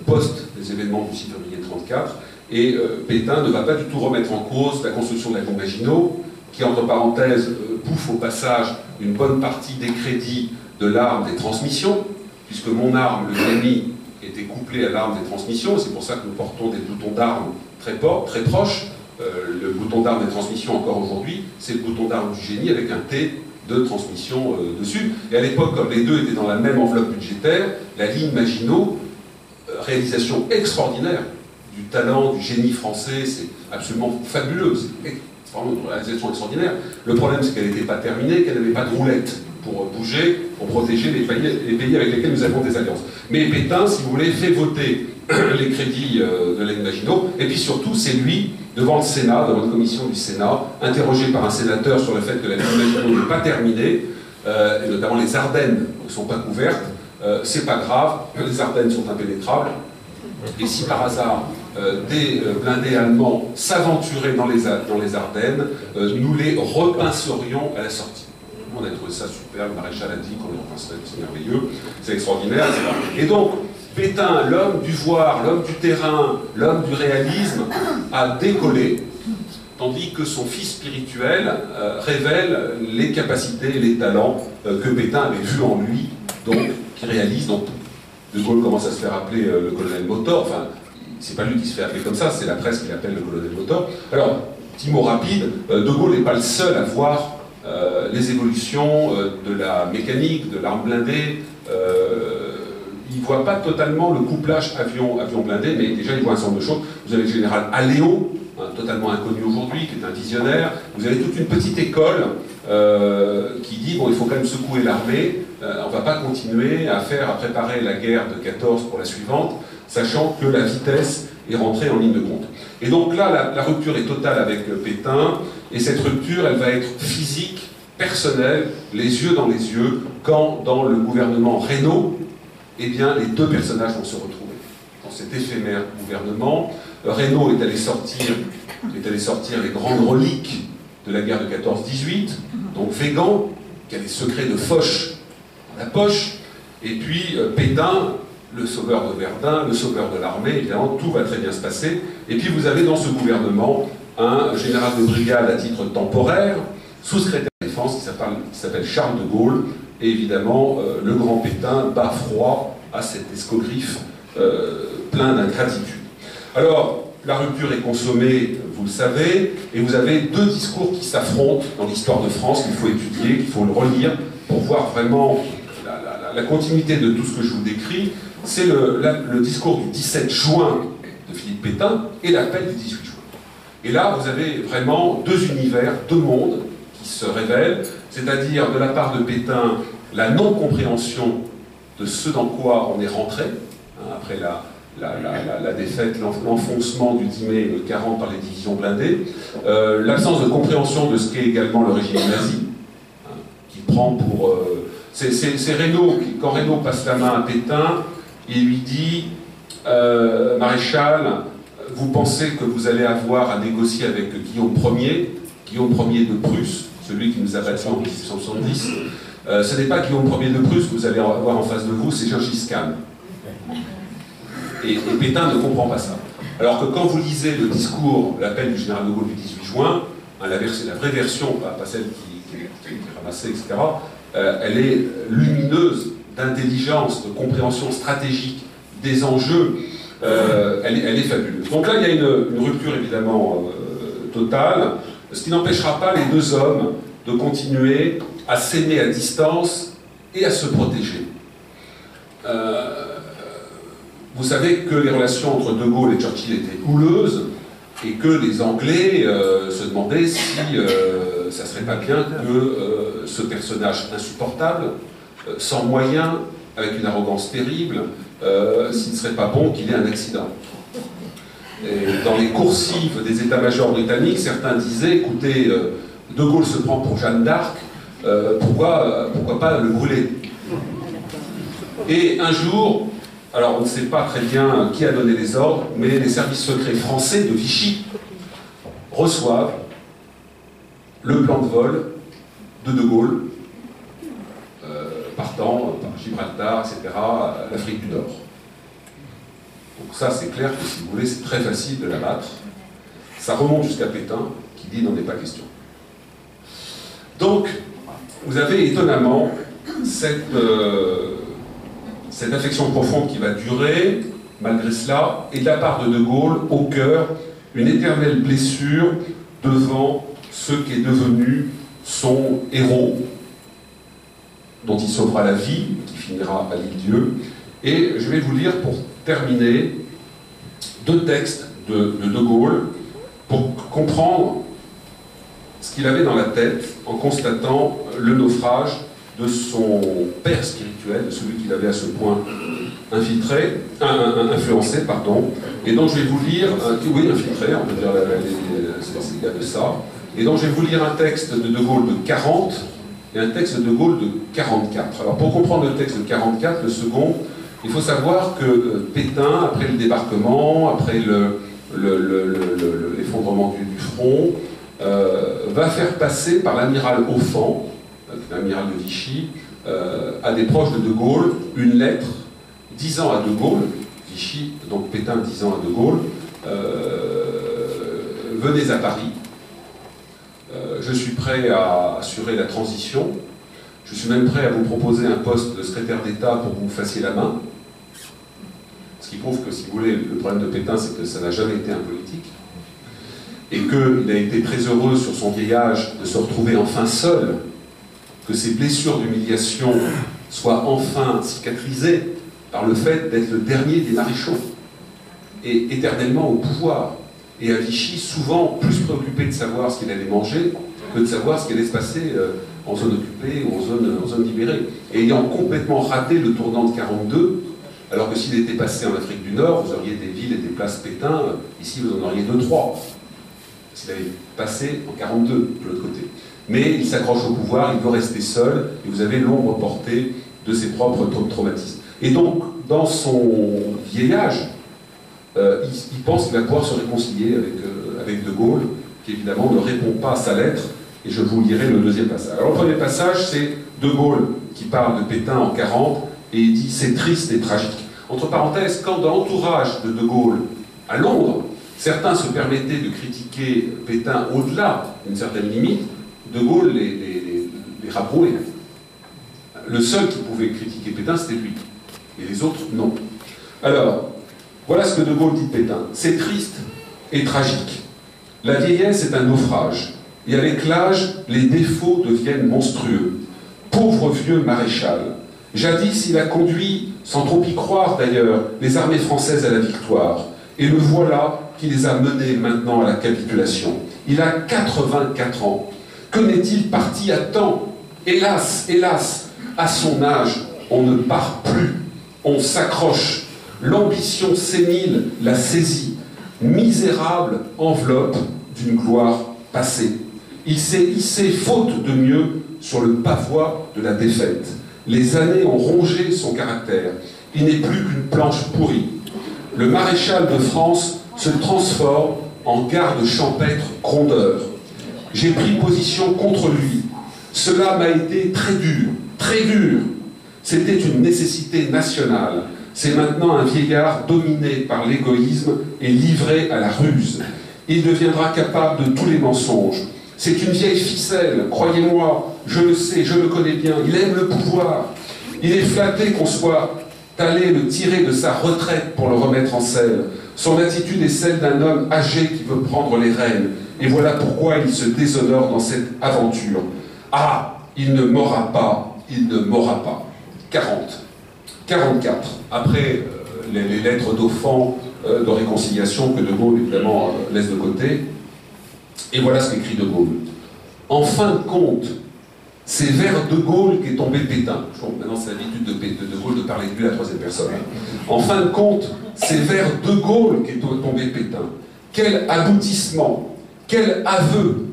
post les événements du 6 février 1934, et Pétain ne va pas du tout remettre en cause la construction de la ligne Maginot, qui, entre parenthèses, bouffe au passage une bonne partie des crédits de l'arme des transmissions, puisque mon arme, le génie, était couplée à l'arme des transmissions, c'est pour ça que nous portons des boutons d'armes très proches. Le bouton d'arme des transmissions, encore aujourd'hui, c'est le bouton d'arme du génie avec un T de transmission dessus. Et à l'époque, comme les deux étaient dans la même enveloppe budgétaire, la ligne Maginot, réalisation extraordinaire du talent, du génie français, c'est absolument fabuleux, c'est vraiment une réalisation extraordinaire. Le problème, c'est qu'elle n'était pas terminée, qu'elle n'avait pas de roulette pour bouger, pour protéger les pays avec lesquels nous avons des alliances. Mais Pétain, si vous voulez, fait voter les crédits de la ligne Maginot, et puis surtout, c'est lui, devant le Sénat, devant une commission du Sénat, interrogé par un sénateur sur le fait que la ligne Maginot n'est pas terminée, et notamment les Ardennes ne sont pas couvertes, c'est pas grave, les Ardennes sont impénétrables, et si par hasard des blindés allemands s'aventuraient dans les Ardennes, nous les repincerions à la sortie. On a trouvé ça super, le maréchal a dit qu'on les repincerait, c'est merveilleux, c'est extraordinaire, etc. Et donc, Pétain, l'homme du voir, l'homme du terrain, l'homme du réalisme, a décollé, tandis que son fils spirituel révèle les capacités, les talents que Pétain avait vus en lui, donc qui réalise. Donc, De Gaulle commence à se faire appeler le colonel Motor, enfin, c'est pas lui qui se fait appeler comme ça, c'est la presse qui l'appelle le colonel Motors. Alors, petit mot rapide, De Gaulle n'est pas le seul à voir les évolutions de la mécanique, de l'arme blindée. Il ne voit pas totalement le couplage avion blindé, mais déjà il voit un certain nombre de choses. Vous avez le général Alléo, totalement inconnu aujourd'hui, qui est un visionnaire. Vous avez toute une petite école qui dit bon, il faut quand même secouer l'armée, on ne va pas continuer à préparer la guerre de 14 pour la suivante, sachant que la vitesse est rentrée en ligne de compte. Et donc là, la rupture est totale avec Pétain, et cette rupture, elle va être physique, personnelle, les yeux dans les yeux, quand dans le gouvernement Reynaud, eh bien, les deux personnages vont se retrouver. Dans cet éphémère gouvernement, Reynaud est allé sortir les grandes reliques de la guerre de 14-18, donc Végan, qui a les secrets de Foch dans la poche, et puis Pétain, le sauveur de Verdun, le sauveur de l'armée, évidemment, tout va très bien se passer. Et puis vous avez dans ce gouvernement un général de brigade à titre temporaire, sous-secrétaire de défense, qui s'appelle Charles de Gaulle, et évidemment, le grand Pétain bat froid à cet escogriffe plein d'ingratitude. Alors, la rupture est consommée, vous le savez, et vous avez deux discours qui s'affrontent dans l'histoire de France, qu'il faut étudier, qu'il faut le relire, pour voir vraiment la continuité de tout ce que je vous décris. C'est le discours du 17 juin de Philippe Pétain et l'appel du 18 juin. Et là, vous avez vraiment deux univers, deux mondes qui se révèlent, c'est-à-dire de la part de Pétain, la non-compréhension de ce dans quoi on est rentré, après la défaite, l'enfoncement du 10 mai 40 par les divisions blindées, l'absence de compréhension de ce qu'est également le régime nazi, qui prend pour... c'est Reynaud, quand Reynaud passe la main à Pétain, il lui dit « Maréchal, vous pensez que vous allez avoir à négocier avec Guillaume Ier de Prusse, celui qui nous a battus en 1870, ce n'est pas Guillaume Ier de Prusse que vous allez avoir en face de vous, c'est Gengis Khan. » Et Pétain ne comprend pas ça. Alors que quand vous lisez le discours, l'appel du général de Gaulle du 18 juin, la vraie version, pas celle qui est ramassée, etc., elle est lumineuse d'intelligence, de compréhension stratégique des enjeux, elle est fabuleuse. Donc là, il y a une rupture évidemment totale, ce qui n'empêchera pas les deux hommes de continuer à s'aimer à distance et à se protéger. Vous savez que les relations entre De Gaulle et Churchill étaient houleuses et que les Anglais se demandaient si ça ne serait pas bien que ce personnage insupportable, sans moyens, avec une arrogance terrible, s'il ne serait pas bon qu'il ait un accident. Et dans les coursives des états-majors britanniques, certains disaient, écoutez, De Gaulle se prend pour Jeanne d'Arc, pourquoi pas le brûler? Et un jour, alors on ne sait pas très bien qui a donné les ordres, mais les services secrets français de Vichy reçoivent le plan de vol de Gaulle, partant par Gibraltar, etc., à l'Afrique du Nord. Donc ça, c'est clair que si vous voulez, c'est très facile de l'abattre. Ça remonte jusqu'à Pétain, qui dit « n'en est pas question ». Donc, vous avez étonnamment cette affection profonde qui va durer, malgré cela, et de la part de Gaulle, au cœur, une éternelle blessure devant ce qu'est devenu son héros, dont il sauvera la vie, qui finira à l'île-Dieu. Et je vais vous lire, pour terminer, deux textes de Gaulle, pour comprendre ce qu'il avait dans la tête en constatant le naufrage de son père spirituel, de celui qu'il avait à ce point influencé, et donc je vais vous lire, oui, infiltré, on peut dire, c'est le cas de ça, et donc je vais vous lire un texte de Gaulle de 40 et un texte de Gaulle de 44. Alors pour comprendre le texte de 44, le second, il faut savoir que Pétain, après le débarquement, après l'effondrement du front, va faire passer par l'amiral Offand, l'amiral de Vichy, à des proches de Gaulle, une lettre disant à De Gaulle, Vichy, donc Pétain disant à De Gaulle, venez à Paris, je suis prêt à assurer la transition, je suis même prêt à vous proposer un poste de secrétaire d'État pour que vous fassiez la main. Ce qui prouve que, si vous voulez, le problème de Pétain, c'est que ça n'a jamais été un politique, et qu'il a été très heureux sur son vieil âge de se retrouver enfin seul, que ses blessures d'humiliation soient enfin cicatrisées par le fait d'être le dernier des maréchaux, et éternellement au pouvoir. Et à Vichy, souvent plus préoccupé de savoir ce qu'il allait manger que de savoir ce qui allait se passer en zone occupée ou en zone libérée. Et ayant complètement raté le tournant de 42, alors que s'il était passé en Afrique du Nord, vous auriez des villes et des places Pétain, ici vous en auriez 2-3. S'il avait passé en 42 de l'autre côté. Mais il s'accroche au pouvoir, il veut rester seul, et vous avez l'ombre portée de ses propres traumatismes. Et donc, dans son vieillage, il pense qu'il va pouvoir se réconcilier avec De Gaulle, qui évidemment ne répond pas à sa lettre, et je vous lirai le deuxième passage. Alors le premier passage, c'est De Gaulle qui parle de Pétain en 40, et il dit « c'est triste et tragique ». Entre parenthèses, quand dans l'entourage de Gaulle, à Londres, certains se permettaient de critiquer Pétain au-delà d'une certaine limite, De Gaulle les rabrouait. Le seul qui pouvait critiquer Pétain, c'était lui. Et les autres, non. Alors, voilà ce que De Gaulle dit de Pétain. C'est triste et tragique. La vieillesse est un naufrage, et avec l'âge, les défauts deviennent monstrueux. Pauvre vieux maréchal. Jadis, il a conduit, sans trop y croire d'ailleurs, les armées françaises à la victoire. Et le voilà qui les a menés maintenant à la capitulation. Il a 84 ans. Que n'est-il parti à temps? Hélas, hélas, à son âge, on ne part plus, on s'accroche. L'ambition sénile l'a saisie, misérable enveloppe d'une gloire passée. Il s'est hissé, faute de mieux, sur le pavois de la défaite. Les années ont rongé son caractère. Il n'est plus qu'une planche pourrie. Le maréchal de France se transforme en garde champêtre grondeur. J'ai pris position contre lui. Cela m'a été très dur, très dur. C'était une nécessité nationale. C'est maintenant un vieillard dominé par l'égoïsme et livré à la ruse. Il deviendra capable de tous les mensonges. C'est une vieille ficelle, croyez-moi, je le sais, je le connais bien. Il aime le pouvoir. Il est flatté qu'on soit allé le tirer de sa retraite pour le remettre en selle. Son attitude est celle d'un homme âgé qui veut prendre les rênes. Et voilà pourquoi il se déshonore dans cette aventure. Ah, il ne m'aura pas, il ne m'aura pas. 44. Après les lettres d'offense, de réconciliation que De Gaulle, évidemment, laisse de côté. Et voilà ce qu'écrit De Gaulle. En fin de compte, c'est vers De Gaulle qu'est tombé Pétain. Maintenant, c'est l'habitude de Gaulle de parler de lui à la troisième personne. En fin de compte, c'est vers De Gaulle qu'est tombé Pétain. Quel aboutissement, quel aveu.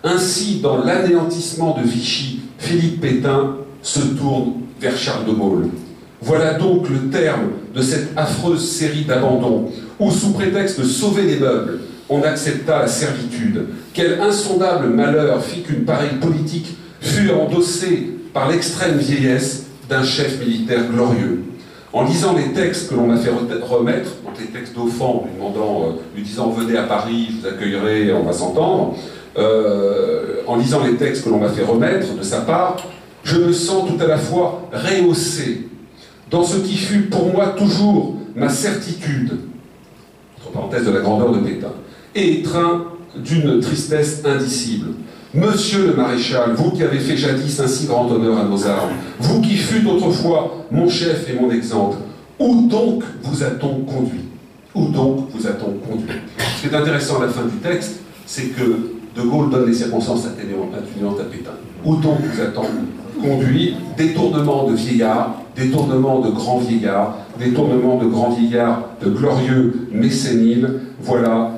Ainsi, dans l'anéantissement de Vichy, Philippe Pétain se tourne vers Charles de Gaulle. Voilà donc le terme de cette affreuse série d'abandons, où, sous prétexte de sauver les meubles, on accepta la servitude. Quel insondable malheur fit qu'une pareille politique fut endossée par l'extrême vieillesse d'un chef militaire glorieux. En lisant les textes que l'on m'a fait remettre, donc les textes d'offense, lui disant « venez à Paris, je vous accueillerai, on va s'entendre », en lisant les textes que l'on m'a fait remettre de sa part, je me sens tout à la fois rehaussé dans ce qui fut pour moi toujours ma certitude, entre parenthèses de la grandeur de Pétain, et étreint d'une tristesse indicible. Monsieur le maréchal, vous qui avez fait jadis un si grand honneur à nos armes, vous qui fûtes autrefois mon chef et mon exemple, où donc vous a-t-on conduit? Où donc vous a-t-on conduit? Ce qui est intéressant à la fin du texte, c'est que De Gaulle donne les circonstances atténuantes à Pétain. Où donc vous a-t-on conduit? Détournement de vieillards, détournement de grands vieillards, détournement de grands vieillards glorieux mais séniles. Voilà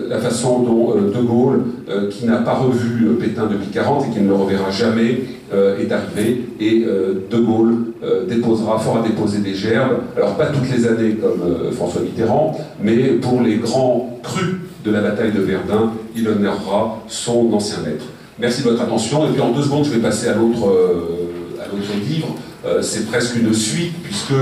la façon dont De Gaulle, qui n'a pas revu Pétain depuis 40 et qui ne le reverra jamais, est arrivé. Et De Gaulle fera déposer des gerbes, alors pas toutes les années comme François Mitterrand, mais pour les grands crus de la bataille de Verdun, il honorera son ancien maître. Merci de votre attention, et puis en 2 secondes je vais passer à l'autre livre. C'est presque une suite, puisque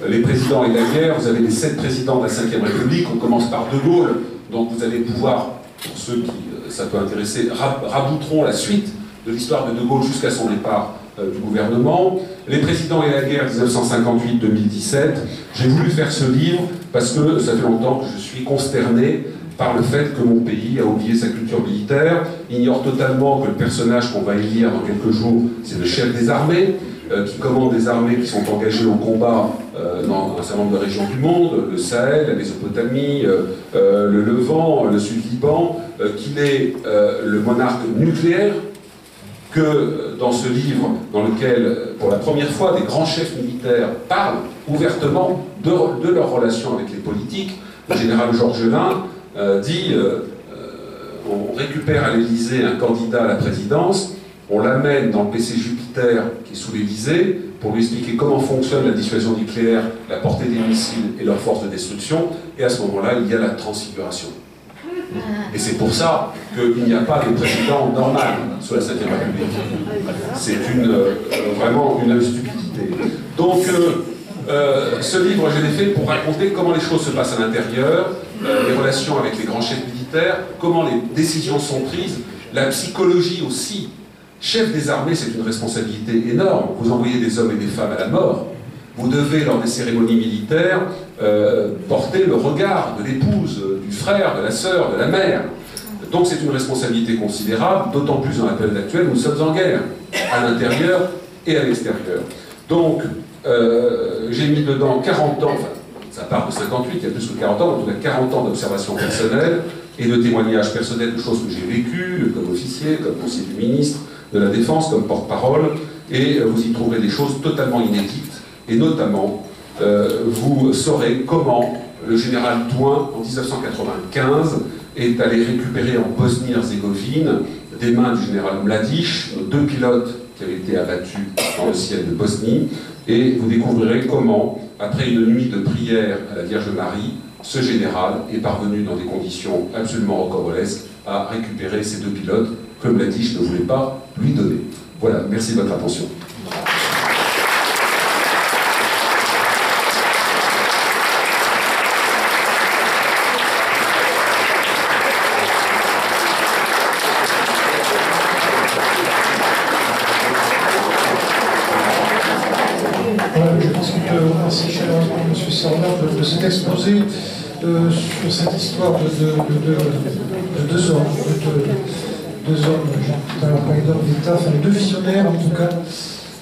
les présidents et la guerre, vous avez les 7 présidents de la Ve République, on commence par De Gaulle, donc vous allez pouvoir, pour ceux qui ça peut intéresser, rabouteront la suite de l'histoire de De Gaulle jusqu'à son départ du gouvernement. Les présidents et la guerre 1958-2017. J'ai voulu faire ce livre parce que ça fait longtemps que je suis consterné par le fait que mon pays a oublié sa culture militaire, ignore totalement que le personnage qu'on va élire dans quelques jours, c'est le chef des armées, qui commande des armées qui sont engagées au combat dans un certain nombre de régions du monde, le Sahel, la Mésopotamie, le Levant, le Sud-Liban, qu'il est le monarque nucléaire, que dans ce livre, dans lequel, pour la première fois, des grands chefs militaires parlent ouvertement de leur relation avec les politiques, le général Georges Lain dit on récupère à l'Élysée un candidat à la présidence, on l'amène dans le PC Jupiter qui est sous l'Élysée pour lui expliquer comment fonctionne la dissuasion nucléaire, la portée des missiles et leur force de destruction, et à ce moment-là, il y a la transfiguration. Et c'est pour ça qu'il n'y a pas de président normal sous la Ve République. C'est vraiment une stupidité. Donc, ce livre, je l'ai fait pour raconter comment les choses se passent à l'intérieur, les relations avec les grands chefs militaires, comment les décisions sont prises, la psychologie aussi. Chef des armées, c'est une responsabilité énorme. Vous envoyez des hommes et des femmes à la mort. Vous devez, lors des cérémonies militaires, porter le regard de l'épouse, du frère, de la sœur, de la mère. Donc c'est une responsabilité considérable, d'autant plus dans la période actuelle où nous sommes en guerre, à l'intérieur et à l'extérieur. Donc, j'ai mis dedans 40 ans, enfin, ça part de 58, il y a plus que 40 ans, en tout cas 40 ans d'observation personnelle et de témoignages personnels de choses que j'ai vécues, comme officier, comme conseiller du ministre de la Défense, comme porte-parole, et vous y trouverez des choses totalement inédites, et notamment, vous saurez comment le général Douin, en 1995, est allé récupérer en Bosnie-Herzégovine des mains du général Mladic, nos 2 pilotes qui avaient été abattus dans le ciel de Bosnie, et vous découvrirez comment, après une nuit de prière à la Vierge Marie, ce général est parvenu dans des conditions absolument rocambolesques à récupérer ces 2 pilotes que Mladic ne voulait pas lui donner. Voilà, merci de votre attention. De cet exposé sur cette histoire de deux hommes, dans leur parler d'hommes d'État, enfin deux visionnaires en tout cas,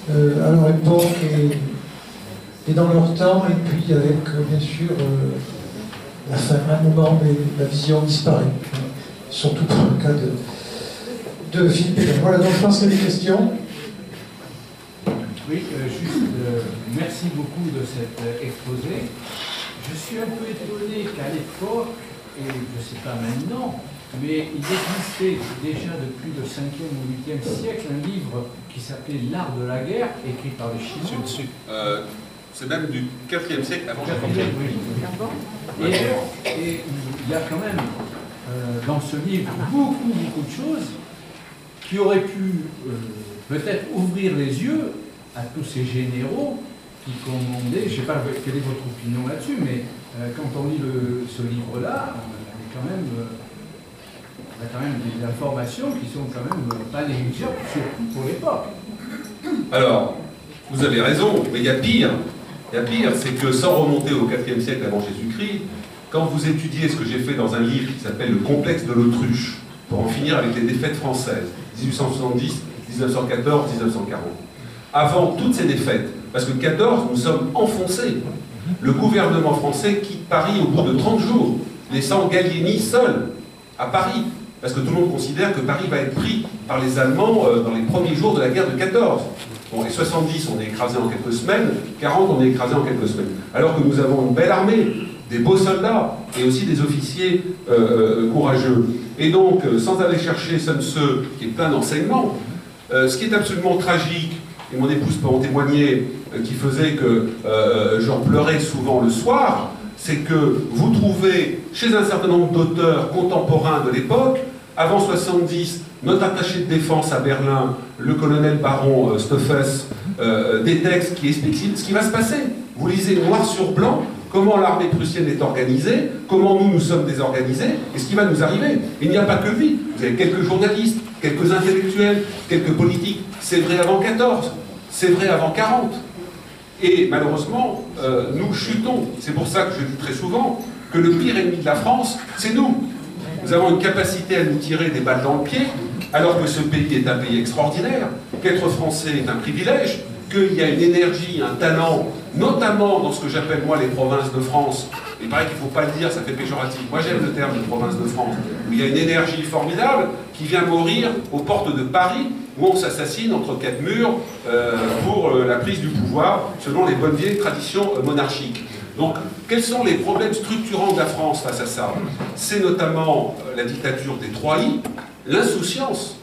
à leur époque et dans leur temps, et puis avec bien sûr la fin, un moment, mais la vision disparaît, surtout pour le cas de Philippe Pétain. Voilà, donc je pense qu'il y a des questions. Oui, merci beaucoup de cet exposé. Je suis un peu étonné qu'à l'époque, et je ne sais pas maintenant, mais il existait déjà depuis le 5e ou 8e siècle un livre qui s'appelait L'art de la guerre, écrit par les Chinois. C'est même du 4e siècle avant Jésus-Christ. Oui. Et il y a quand même dans ce livre beaucoup de choses qui auraient pu peut-être ouvrir les yeux à tous ces généraux qui commandaient, je ne sais pas quelle est votre opinion là-dessus, mais quand on lit ce livre-là, on a quand même des informations qui sont quand même pas négligeables, surtout pour l'époque. Alors, vous avez raison, mais il y a pire. Il y a pire, c'est que sans remonter au 4e siècle avant Jésus-Christ, quand vous étudiez ce que j'ai fait dans un livre qui s'appelle Le complexe de l'autruche, pour en finir avec les défaites françaises, 1870, 1914, 1940. Avant toutes ces défaites, parce que 14, nous sommes enfoncés. Le gouvernement français quitte Paris au bout de 30 jours, laissant Gallieni seul à Paris, parce que tout le monde considère que Paris va être pris par les Allemands dans les premiers jours de la guerre de 14. Bon, et 70, on est écrasé en quelques semaines, 40, on est écrasé en quelques semaines. Alors que nous avons une belle armée, des beaux soldats, et aussi des officiers courageux. Et donc, sans aller chercher Sun Tzu, qui est plein d'enseignements, ce qui est absolument tragique, et mon épouse peut en témoigner, qui faisait que j'en pleurais souvent le soir, c'est que vous trouvez chez un certain nombre d'auteurs contemporains de l'époque, avant 70, notre attaché de défense à Berlin, le colonel baron Stoffes, des textes qui expliquent ce qui va se passer. Vous lisez noir sur blanc comment l'armée prussienne est organisée, comment nous sommes désorganisés, et ce qui va nous arriver. Il n'y a pas que lui. Vous avez quelques journalistes, quelques intellectuels, quelques politiques. C'est vrai avant 14, c'est vrai avant 40. Et malheureusement, nous chutons. C'est pour ça que je dis très souvent que le pire ennemi de la France, c'est nous. Nous avons une capacité à nous tirer des balles dans le pied, alors que ce pays est un pays extraordinaire, qu'être français est un privilège, qu'il y a une énergie, un talent, notamment dans ce que j'appelle moi les provinces de France. Il paraît qu'il ne faut pas le dire, ça fait péjoratif. Moi j'aime le terme de province de France, où il y a une énergie formidable qui vient mourir aux portes de Paris, où on s'assassine entre quatre murs pour la prise du pouvoir, selon les bonnes vieilles traditions monarchiques. Donc, quels sont les problèmes structurants de la France face à ça? C'est notamment la dictature des 3I, l'insouciance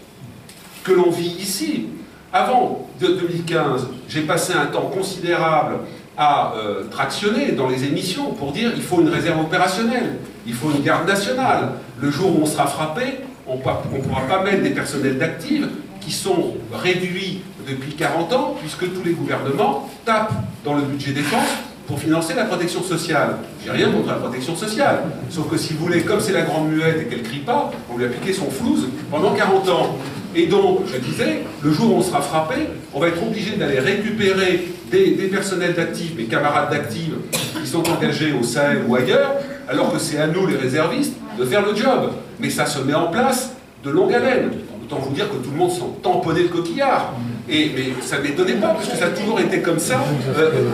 que l'on vit ici. Avant 2015, j'ai passé un temps considérable à tractionner dans les émissions pour dire il faut une réserve opérationnelle, il faut une garde nationale. Le jour où on sera frappé, on ne pourra pas mettre des personnels d'actifs qui sont réduits depuis 40 ans, puisque tous les gouvernements tapent dans le budget défense pour financer la protection sociale. J'ai rien contre la protection sociale. Sauf que si vous voulez, comme c'est la grande muette et qu'elle ne crie pas, on lui a piqué son flouze pendant 40 ans. Et donc, je disais, le jour où on sera frappé, on va être obligé d'aller récupérer des personnels d'actifs, mes camarades d'actifs qui sont engagés au Sahel ou ailleurs, alors que c'est à nous, les réservistes, de faire le job. Mais ça se met en place de longue haleine. Autant vous dire que tout le monde s'en tamponnait le coquillard. Mais ça ne m'étonnait pas, parce que ça a toujours été comme ça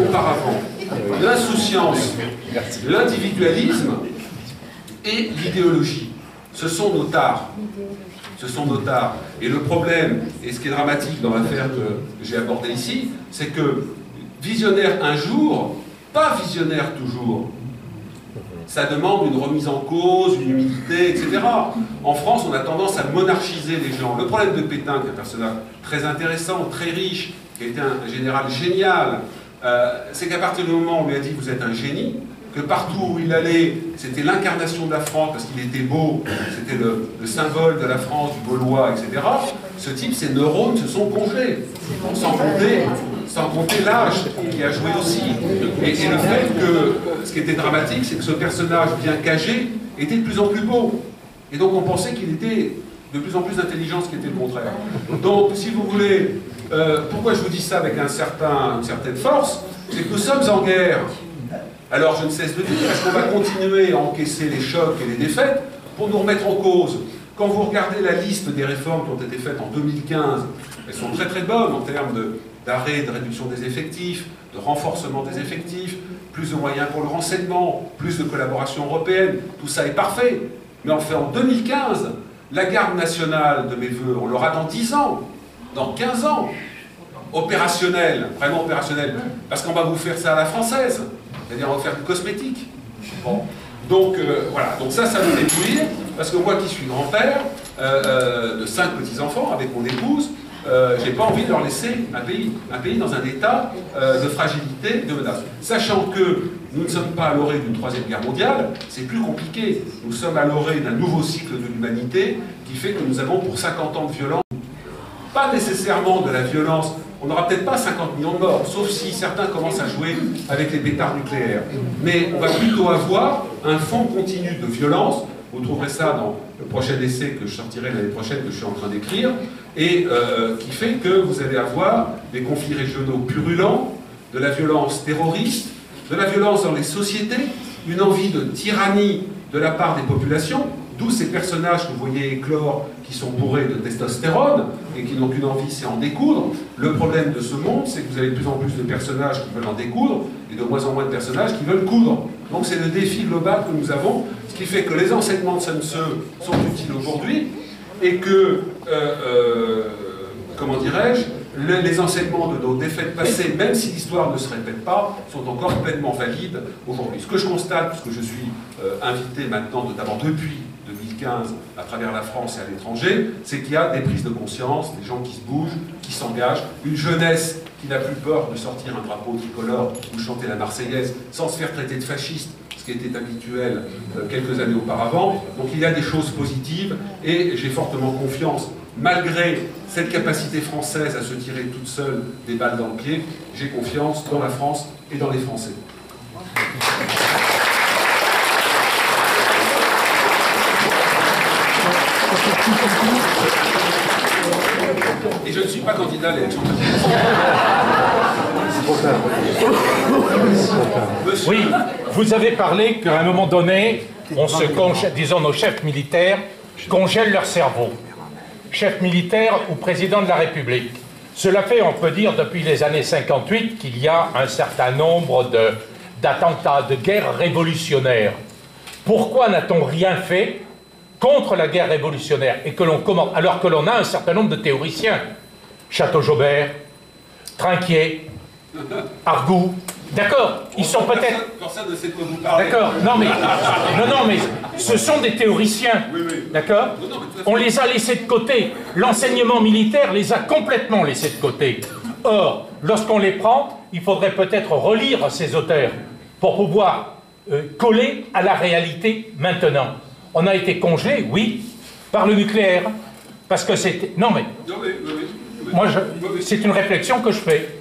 auparavant. L'insouciance, l'individualisme et l'idéologie, ce sont nos tares. Ce sont nos tares. Et le problème, et ce qui est dramatique dans l'affaire que j'ai abordée ici, c'est que visionnaire un jour, pas visionnaire toujours. Ça demande une remise en cause, une humilité, etc. En France, on a tendance à monarchiser les gens. Le problème de Pétain, qui est un personnage très intéressant, très riche, qui était un général génial, c'est qu'à partir du moment où on lui a dit « vous êtes un génie », que partout où il allait, c'était l'incarnation de la France, parce qu'il était beau, c'était le symbole de la France, du Gaulois, etc. Ce type, ses neurones se sont congelés, sans compter l'âge qui a joué aussi. Et le fait que, ce qui était dramatique, c'est que ce personnage bien caché était de plus en plus beau. Et donc on pensait qu'il était de plus en plus intelligent, ce qui était le contraire. Donc, si vous voulez, pourquoi je vous dis ça avec une certaine force, c'est que nous sommes en guerre. Alors je ne cesse de dire, est-ce qu'on va continuer à encaisser les chocs et les défaites pour nous remettre en cause? Quand vous regardez la liste des réformes qui ont été faites en 2015, elles sont très très bonnes en termes d'arrêt, de réduction des effectifs, de renforcement des effectifs, plus de moyens pour le renseignement, plus de collaboration européenne, tout ça est parfait. Mais on fait en 2015, la garde nationale de mes voeux, on l'aura dans 10 ans, dans 15 ans, opérationnel, vraiment opérationnel, parce qu'on va vous faire ça à la française. C'est-à-dire on va faire du cosmétique. Bon. Donc voilà, donc ça me fait bouillir, parce que moi qui suis grand-père de 5 petits-enfants avec mon épouse, j'ai pas envie de leur laisser un pays dans un état de fragilité, de menace. Sachant que nous ne sommes pas à l'orée d'une 3e guerre mondiale, c'est plus compliqué. Nous sommes à l'orée d'un nouveau cycle de l'humanité qui fait que nous avons pour 50 ans de violence, pas nécessairement de la violence. On n'aura peut-être pas 50 millions de morts, sauf si certains commencent à jouer avec les pétards nucléaires. Mais on va plutôt avoir un fond continu de violence. Vous trouverez ça dans le prochain essai que je sortirai l'année prochaine, que je suis en train d'écrire, et qui fait que vous allez avoir des conflits régionaux purulents, de la violence terroriste, de la violence dans les sociétés, une envie de tyrannie de la part des populations, d'où ces personnages que vous voyez éclore, qui sont bourrés de testostérone et qui n'ont qu'une envie, c'est en découdre. Le problème de ce monde, c'est que vous avez de plus en plus de personnages qui veulent en découdre et de moins en moins de personnages qui veulent coudre. Donc c'est le défi global que nous avons, ce qui fait que les enseignements de Sun Tzu sont utiles aujourd'hui et que, comment dirais-je, les enseignements de nos défaites passées, même si l'histoire ne se répète pas, sont encore pleinement valides aujourd'hui. Ce que je constate, puisque je suis invité maintenant, notamment depuis 2015, à travers la France et à l'étranger, c'est qu'il y a des prises de conscience, des gens qui se bougent, qui s'engagent, une jeunesse qui n'a plus peur de sortir un drapeau tricolore ou chanter la Marseillaise sans se faire traiter de fasciste, ce qui était habituel quelques années auparavant. Donc il y a des choses positives et j'ai fortement confiance. Malgré cette capacité française à se tirer toute seule des balles dans le pied, j'ai confiance dans la France et dans les Français. Et je ne suis pas candidat à l'élection présidentielle. Oui, vous avez parlé qu'à un moment donné, disons nos chefs militaires congèlent leur cerveau. Chef militaire ou président de la République. Cela fait, on peut dire, depuis les années 58 qu'il y a un certain nombre d'attentats, de guerres révolutionnaires. Pourquoi n'a-t-on rien fait contre la guerre révolutionnaire et que l'on commence, alors que l'on a un certain nombre de théoriciens, Chateau-Jobert, Trinquier, Argout, d'accord, ils sont peut-être... Personne ne sait de quoi vous parlez. D'accord, non mais ce sont des théoriciens, Oui. d'accord. On les a laissés de côté, l'enseignement militaire les a complètement laissés de côté. Or, lorsqu'on les prend, il faudrait peut-être relire ces auteurs pour pouvoir coller à la réalité maintenant. On a été congelé, oui, par le nucléaire, parce que c'était... Non mais, moi, c'est une réflexion que je fais.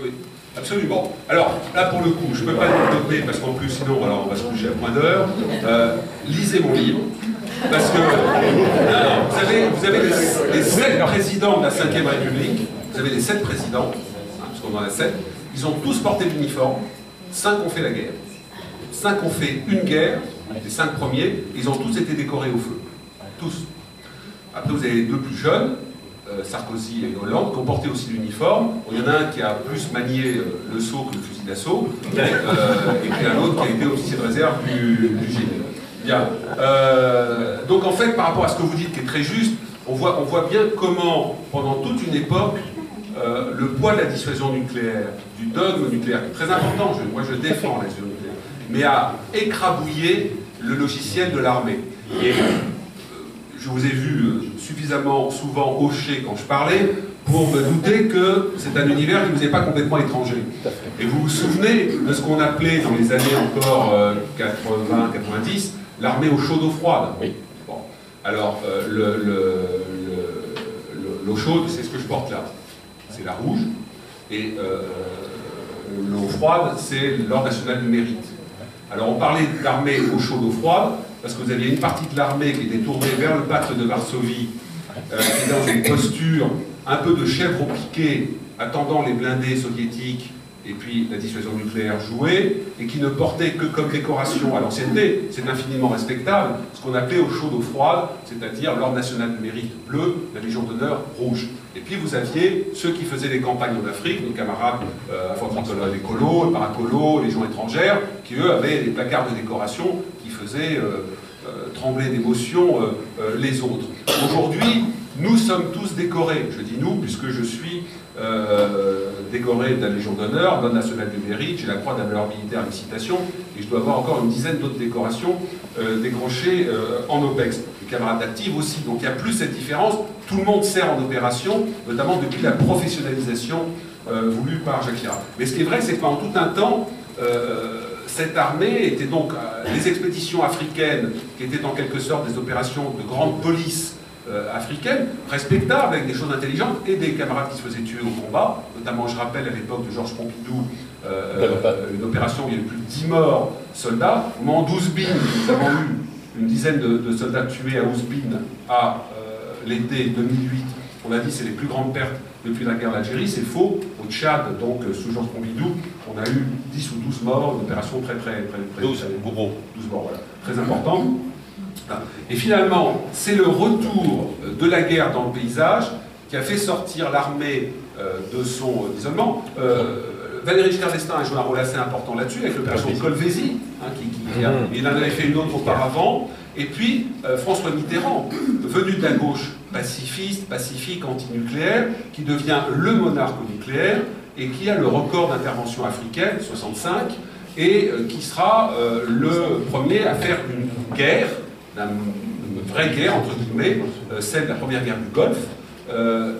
Oui, absolument. Alors, là, pour le coup, je ne peux pas développer, parce qu'en plus, sinon, alors, on va se coucher à point d'heure. Lisez mon livre, parce que vous avez les 7 présidents de la Ve République, vous avez les 7 présidents, parce qu'on en a 7, ils ont tous porté l'uniforme, 5 ont fait la guerre. 5 ont fait une guerre, les 5 premiers, ils ont tous été décorés au feu. Tous. Après, vous avez les 2 plus jeunes, Sarkozy et Hollande, qui ont porté aussi l'uniforme. Il y en a un qui a plus manié le seau que le fusil d'assaut, et puis un autre qui a été officier de réserve du génie. Bien. Donc en fait, par rapport à ce que vous dites, qui est très juste, on voit bien comment, pendant toute une époque, le poids de la dissuasion nucléaire, du dogme nucléaire, qui est très important, moi je défends la dissuasion nucléaire, mais a écrabouillé le logiciel de l'armée. Et je vous ai vu suffisamment souvent hocher quand je parlais pour me douter que c'est un univers qui ne vous est pas complètement étranger. Et vous vous souvenez de ce qu'on appelait dans les années encore 80-90 l'armée au chaud d'eau froide. Oui. Bon. Alors, l'eau chaude, c'est ce que je porte là. C'est la rouge. Et l'eau froide, c'est l'ordre national du mérite. Alors, on parlait d'armée au chaud d'eau froide, parce que vous aviez une partie de l'armée qui était tournée vers le pacte de Varsovie, qui est dans une posture un peu de chèvre au piquet, attendant les blindés soviétiques et puis la dissuasion nucléaire jouée, et qui ne portait que comme décoration à l'ancienneté, c'est infiniment respectable, ce qu'on appelait au chaud d'eau froide, c'est-à-dire l'ordre national du mérite bleu, la Légion d'honneur rouge. Et puis vous aviez ceux qui faisaient les campagnes en Afrique, nos camarades infanterie écolos, paracolos, légions étrangères, qui eux avaient des placards de décoration qui faisaient trembler d'émotion les autres. Aujourd'hui, nous sommes tous décorés. Je dis nous, puisque je suis décoré de la Légion d'honneur, l'ordre national du mérite, j'ai la croix d'un valeur militaire à citation, et je dois avoir encore une dizaine d'autres décorations décrochées en OPEX. Les camarades actives aussi, donc il n'y a plus cette différence, tout le monde sert en opération, notamment depuis la professionnalisation voulue par Jacques Chirac. Mais ce qui est vrai, c'est que pendant tout un temps, cette armée était donc les expéditions africaines, qui étaient en quelque sorte des opérations de grande police africaine, respectable, avec des choses intelligentes, et des camarades qui se faisaient tuer au combat. Notamment, je rappelle, à l'époque de Georges Pompidou, une opération où il y a eu plus de 10 morts soldats. Au moment d'Ouzbine, nous avons eu une dizaine de soldats tués à Ouzbine à l'été 2008. On a dit que c'est les plus grandes pertes depuis la guerre d'Algérie. C'est faux. Au Tchad, donc sous Georges Pompidou, on a eu 10 ou 12 morts, une opération très 12 morts, voilà. Très importante. Et finalement, c'est le retour de la guerre dans le paysage qui a fait sortir l'armée de son isolement. Valéry Giscard d'Estaing a joué un rôle assez important là-dessus, avec l'opération Colvézi, il en avait fait une autre auparavant. Et puis, François Mitterrand, venu de la gauche pacifiste, pacifique, antinucléaire, qui devient le monarque nucléaire et qui a le record d'intervention africaine, 65, et qui sera le premier à faire une guerre, une vraie guerre, entre guillemets, celle de la première guerre du Golfe,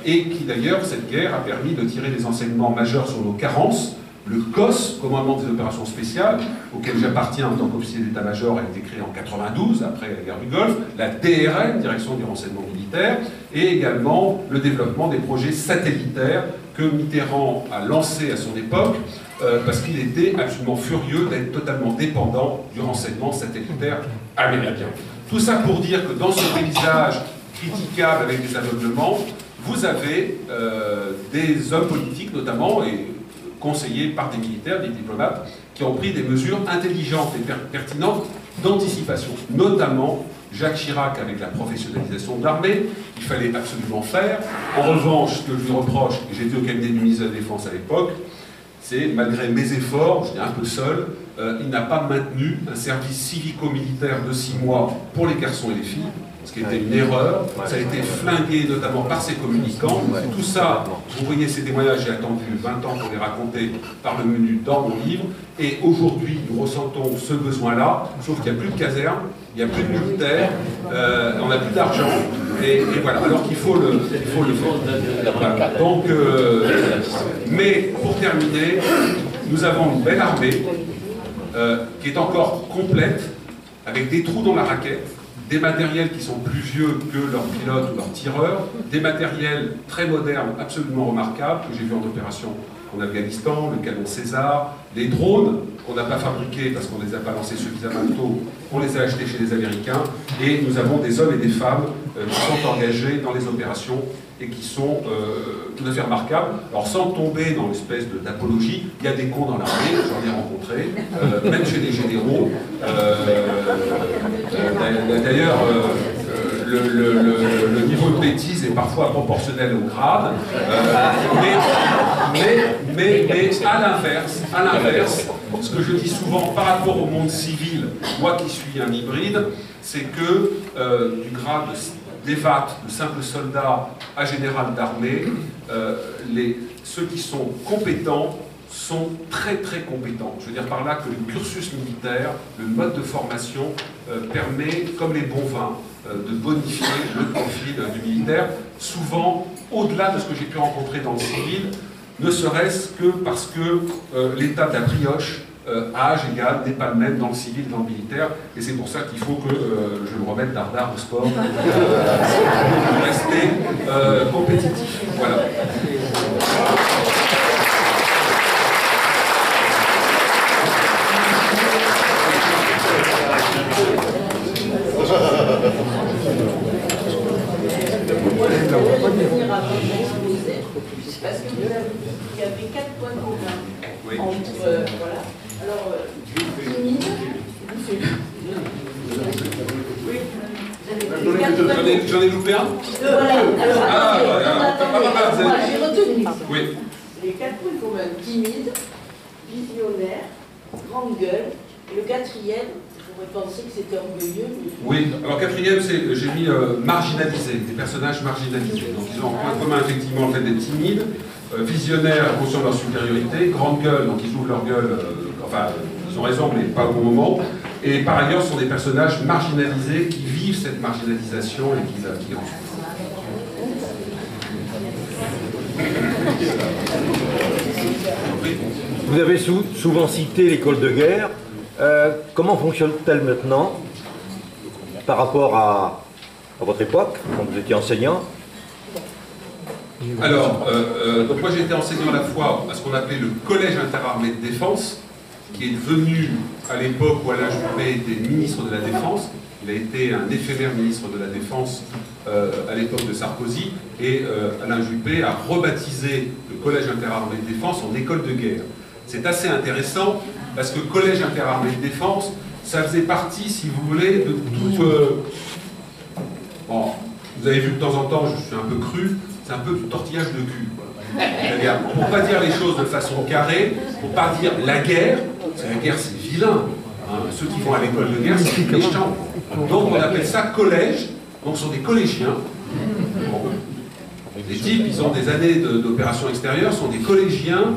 et qui d'ailleurs, cette guerre a permis de tirer des enseignements majeurs sur nos carences. Le COS, commandement des opérations spéciales, auquel j'appartiens en tant qu'officier d'état-major, a été créé en 92, après la guerre du Golfe, la DRN, Direction du renseignement militaire, et également le développement des projets satellitaires que Mitterrand a lancés à son époque, parce qu'il était absolument furieux d'être totalement dépendant du renseignement satellitaire américain. Tout ça pour dire que dans ce paysage critiquable avec des aveuglements, vous avez des hommes politiques notamment, et conseillés par des militaires, des diplomates, qui ont pris des mesures intelligentes et pertinentes d'anticipation, notamment Jacques Chirac avec la professionnalisation de l'armée, il fallait absolument faire. En revanche, ce que je lui reproche, et j'étais au cabinet du ministre de la Défense à l'époque, c'est, malgré mes efforts, j'étais un peu seul, il n'a pas maintenu un service civico-militaire de 6 mois pour les garçons et les filles, ce qui était une erreur. Ça a été flingué notamment par ses communicants. Tout ça, vous voyez ces témoignages, j'ai attendu 20 ans pour les raconter par le menu dans mon livre. Et aujourd'hui, nous ressentons ce besoin-là, sauf qu'il n'y a plus de casernes, il n'y a plus de militaires, on n'a plus d'argent. Et voilà, alors qu'il faut le faire. Voilà. Donc, mais pour terminer, nous avons une belle armée qui est encore complète, avec des trous dans la raquette, des matériels qui sont plus vieux que leurs pilotes ou leurs tireurs, des matériels très modernes, absolument remarquables, que j'ai vu en opération en Afghanistan, le canon César, les drones qu'on n'a pas fabriqués parce qu'on ne les a pas lancés suffisamment tôt, on les a achetés chez les Américains, et nous avons des hommes et des femmes qui sont engagés dans les opérations et qui sont tout à fait remarquables. Alors sans tomber dans l'espèce d'apologie, il y a des cons dans l'armée, j'en ai rencontré, même chez les généraux. D'ailleurs, le niveau de bêtise est parfois proportionnel au grade, mais à l'inverse, ce que je dis souvent par rapport au monde civil, moi qui suis un hybride, c'est que du grade d'évat, de simple soldat à général d'armée, ceux qui sont compétents sont très très compétents. Je veux dire par là que le cursus militaire, le mode de formation permet, comme les bons vins, de bonifier le profil du militaire, souvent au-delà de ce que j'ai pu rencontrer dans le civil, ne serait-ce que parce que l'état de la brioche à âge égal n'est pas le même dans le civil et dans le militaire, et c'est pour ça qu'il faut que je me remette dardard au sport pour rester compétitif. Voilà. Parce que il y avait 4 points communs entre, voilà. Alors, timide, J'en ai loupé un. Voilà, alors, moi j'ai retenu. Oui. Les 4 points communs, timide, visionnaire, grande gueule, et le 4e, on pourrait penser que c'était orgueilleux. Oui, alors 4e, j'ai mis marginalisé, des personnages marginalisés. Donc ils ont en point commun effectivement le fait d'être timides, visionnaires, conscients de leur supériorité, grande gueule, donc ils ouvrent leur gueule, enfin ils ont raison mais pas au bon moment. Et par ailleurs, ce sont des personnages marginalisés qui vivent cette marginalisation et qui en souffrent. Vous avez souvent cité l'école de guerre. Comment fonctionne-t-elle maintenant par rapport à votre époque, quand vous étiez enseignant? Alors, donc moi j'ai été enseignant à la fois à ce qu'on appelait le collège interarmé de défense, qui est devenu à l'époque où Alain Juppé était ministre de la Défense. Il a été un éphémère ministre de la Défense à l'époque de Sarkozy, et Alain Juppé a rebaptisé le collège interarmé de défense en école de guerre. C'est assez intéressant parce que collège interarmé de défense, ça faisait partie, si vous voulez, de tout... Bon, vous avez vu de temps en temps, je suis un peu cru, c'est un peu du tortillage de cul. C'est-à-dire, pour ne pas dire les choses de façon carrée, pour ne pas dire la guerre c'est vilain. Hein. Ceux qui vont à l'école de guerre, c'est méchant. Donc on appelle ça collège, donc ce sont des collégiens. Bon. Les types, ils ont des années d'opération extérieure, sont des collégiens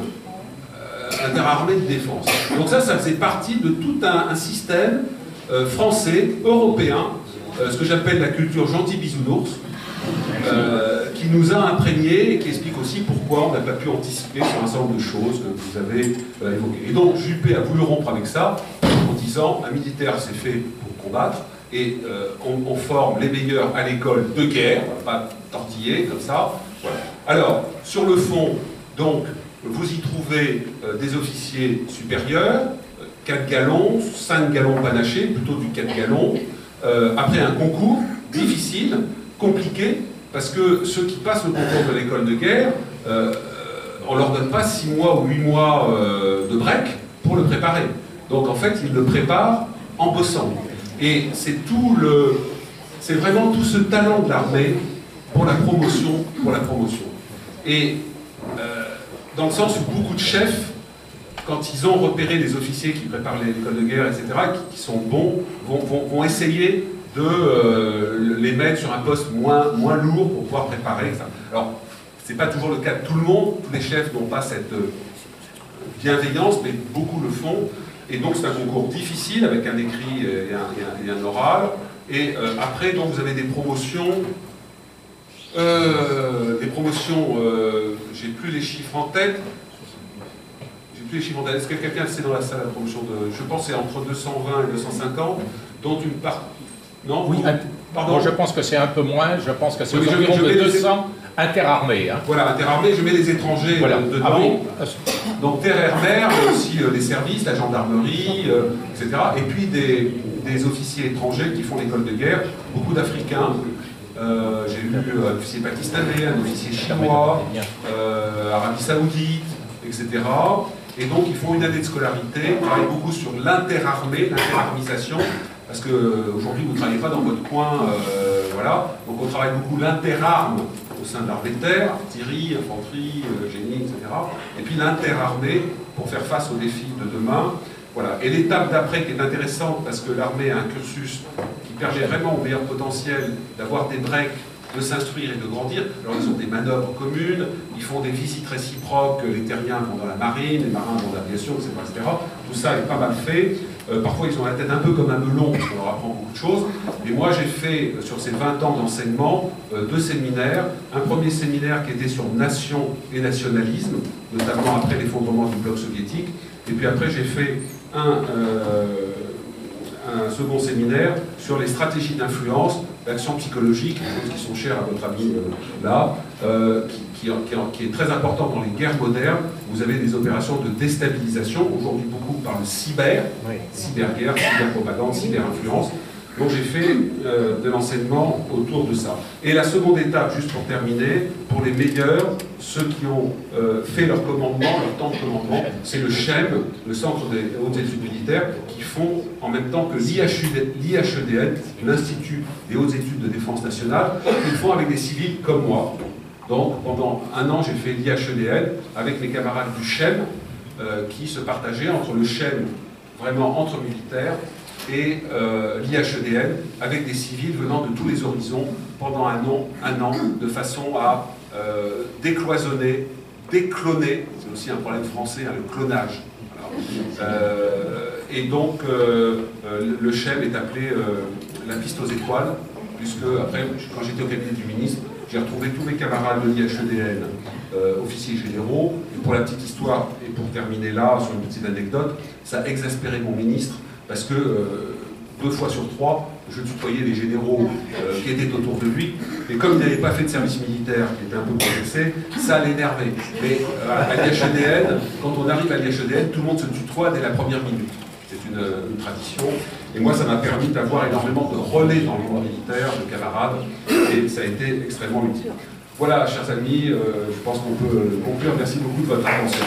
interarmés de défense. Donc ça faisait partie de tout un système français, européen, ce que j'appelle la culture gentil bisounours, qui nous a imprégnés et qui explique aussi pourquoi on n'a pas pu anticiper sur un certain nombre de choses que vous avez évoquées. Et donc Juppé a voulu rompre avec ça en disant un militaire c'est fait pour combattre et on forme les meilleurs à l'école de guerre, on va pas tortiller comme ça. Voilà. Alors, sur le fond, donc, vous y trouvez des officiers supérieurs, 4 galons, 5 galons panachés, plutôt du 4 galons, après un concours difficile, compliqué, parce que ceux qui passent le concours de l'école de guerre, on ne leur donne pas 6 mois ou 8 mois de break pour le préparer. Donc en fait, ils le préparent en bossant. Et c'est vraiment tout ce talent de l'armée pour la promotion. Et dans le sens où beaucoup de chefs, quand ils ont repéré des officiers qui préparent l'école de guerre, etc., qui sont bons, vont essayer de les mettre sur un poste moins lourd pour pouvoir préparer, etc. Alors, c'est pas toujours le cas de tout le monde, tous les chefs n'ont pas cette bienveillance, mais beaucoup le font. Et donc c'est un concours difficile avec un écrit et un oral. Et après, donc, vous avez des promotions. J'ai plus les chiffres en tête. Est-ce que quelqu'un sait dans la salle la promotion de... Je pense que c'est entre 220 et 250, dont une part... Non? Oui, pardon? Bon, je pense que c'est un peu moins, je pense que c'est environ de 200 interarmées. Hein. Voilà, interarmées, je mets les étrangers voilà. dedans. Ah oui. Donc terre, air, mer, mais aussi les services, la gendarmerie, etc. Et puis des officiers étrangers qui font l'école de guerre, beaucoup d'Africains. J'ai eu un officier pakistanais, un officier chinois, Arabie Saoudite, etc. Et donc ils font une année de scolarité, ils travaillent beaucoup sur l'interarmée, l'interarmisation, parce qu'aujourd'hui vous ne travaillez pas dans votre coin, voilà. Donc on travaille beaucoup l'interarme au sein de l'armée de terre, artillerie, infanterie, génie, etc. Et puis l'interarmée pour faire face aux défis de demain. Voilà. Et l'étape d'après qui est intéressante, parce que l'armée a un cursus qui permet vraiment au meilleur potentiel d'avoir des breaks, de s'instruire et de grandir. Alors ils ont des manœuvres communes, ils font des visites réciproques, les terriens vont dans la marine, les marins vont dans l'aviation, etc. Tout ça est pas mal fait. Parfois ils ont la tête un peu comme un melon, parce qu'on leur apprend beaucoup de choses. Et moi j'ai fait, sur ces 20 ans d'enseignement, 2 séminaires. Un premier séminaire qui était sur nation et nationalisme, notamment après l'effondrement du bloc soviétique. Et puis après j'ai fait un second séminaire sur les stratégies d'influence, l'action psychologique, qui sont chères à votre ami là, qui est très important dans les guerres modernes. Vous avez des opérations de déstabilisation, aujourd'hui beaucoup par le cyberguerre, cyberpropagande, cyberinfluence. Donc j'ai fait de l'enseignement autour de ça. Et la seconde étape, juste pour terminer, pour les meilleurs, ceux qui ont fait leur commandement, leur temps de commandement, c'est le CHEM, le Centre des Hautes Études Militaires, qui font en même temps que l'IHEDN, l'Institut des Hautes Études de Défense Nationale, qu'ils font avec des civils comme moi. Donc pendant 1 an, j'ai fait l'IHEDN avec mes camarades du CHEM, qui se partageaient entre le CHEM, vraiment entre militaires, et l'IHEDN, avec des civils venant de tous les horizons pendant un an, de façon à décloisonner, décloner, c'est aussi un problème français, hein, le clonage. Et donc, le CHEM est appelé la piste aux étoiles, puisque après, quand j'étais au cabinet du ministre, j'ai retrouvé tous mes camarades de l'IHEDN, officiers généraux, et pour la petite histoire, et pour terminer là, sur une petite anecdote, ça a exaspéré mon ministre, parce que 2 fois sur 3, je tutoyais les généraux qui étaient autour de lui, et comme il n'avait pas fait de service militaire, qui était un peu complexé, ça l'énervait. Mais à l'IHEDN, quand on arrive à l'IHEDN, tout le monde se tutoie dès la première minute. C'est une tradition, et moi ça m'a permis d'avoir énormément de relais dans le monde militaire, de camarades, et ça a été extrêmement utile. Voilà, chers amis, je pense qu'on peut conclure. Merci beaucoup de votre attention.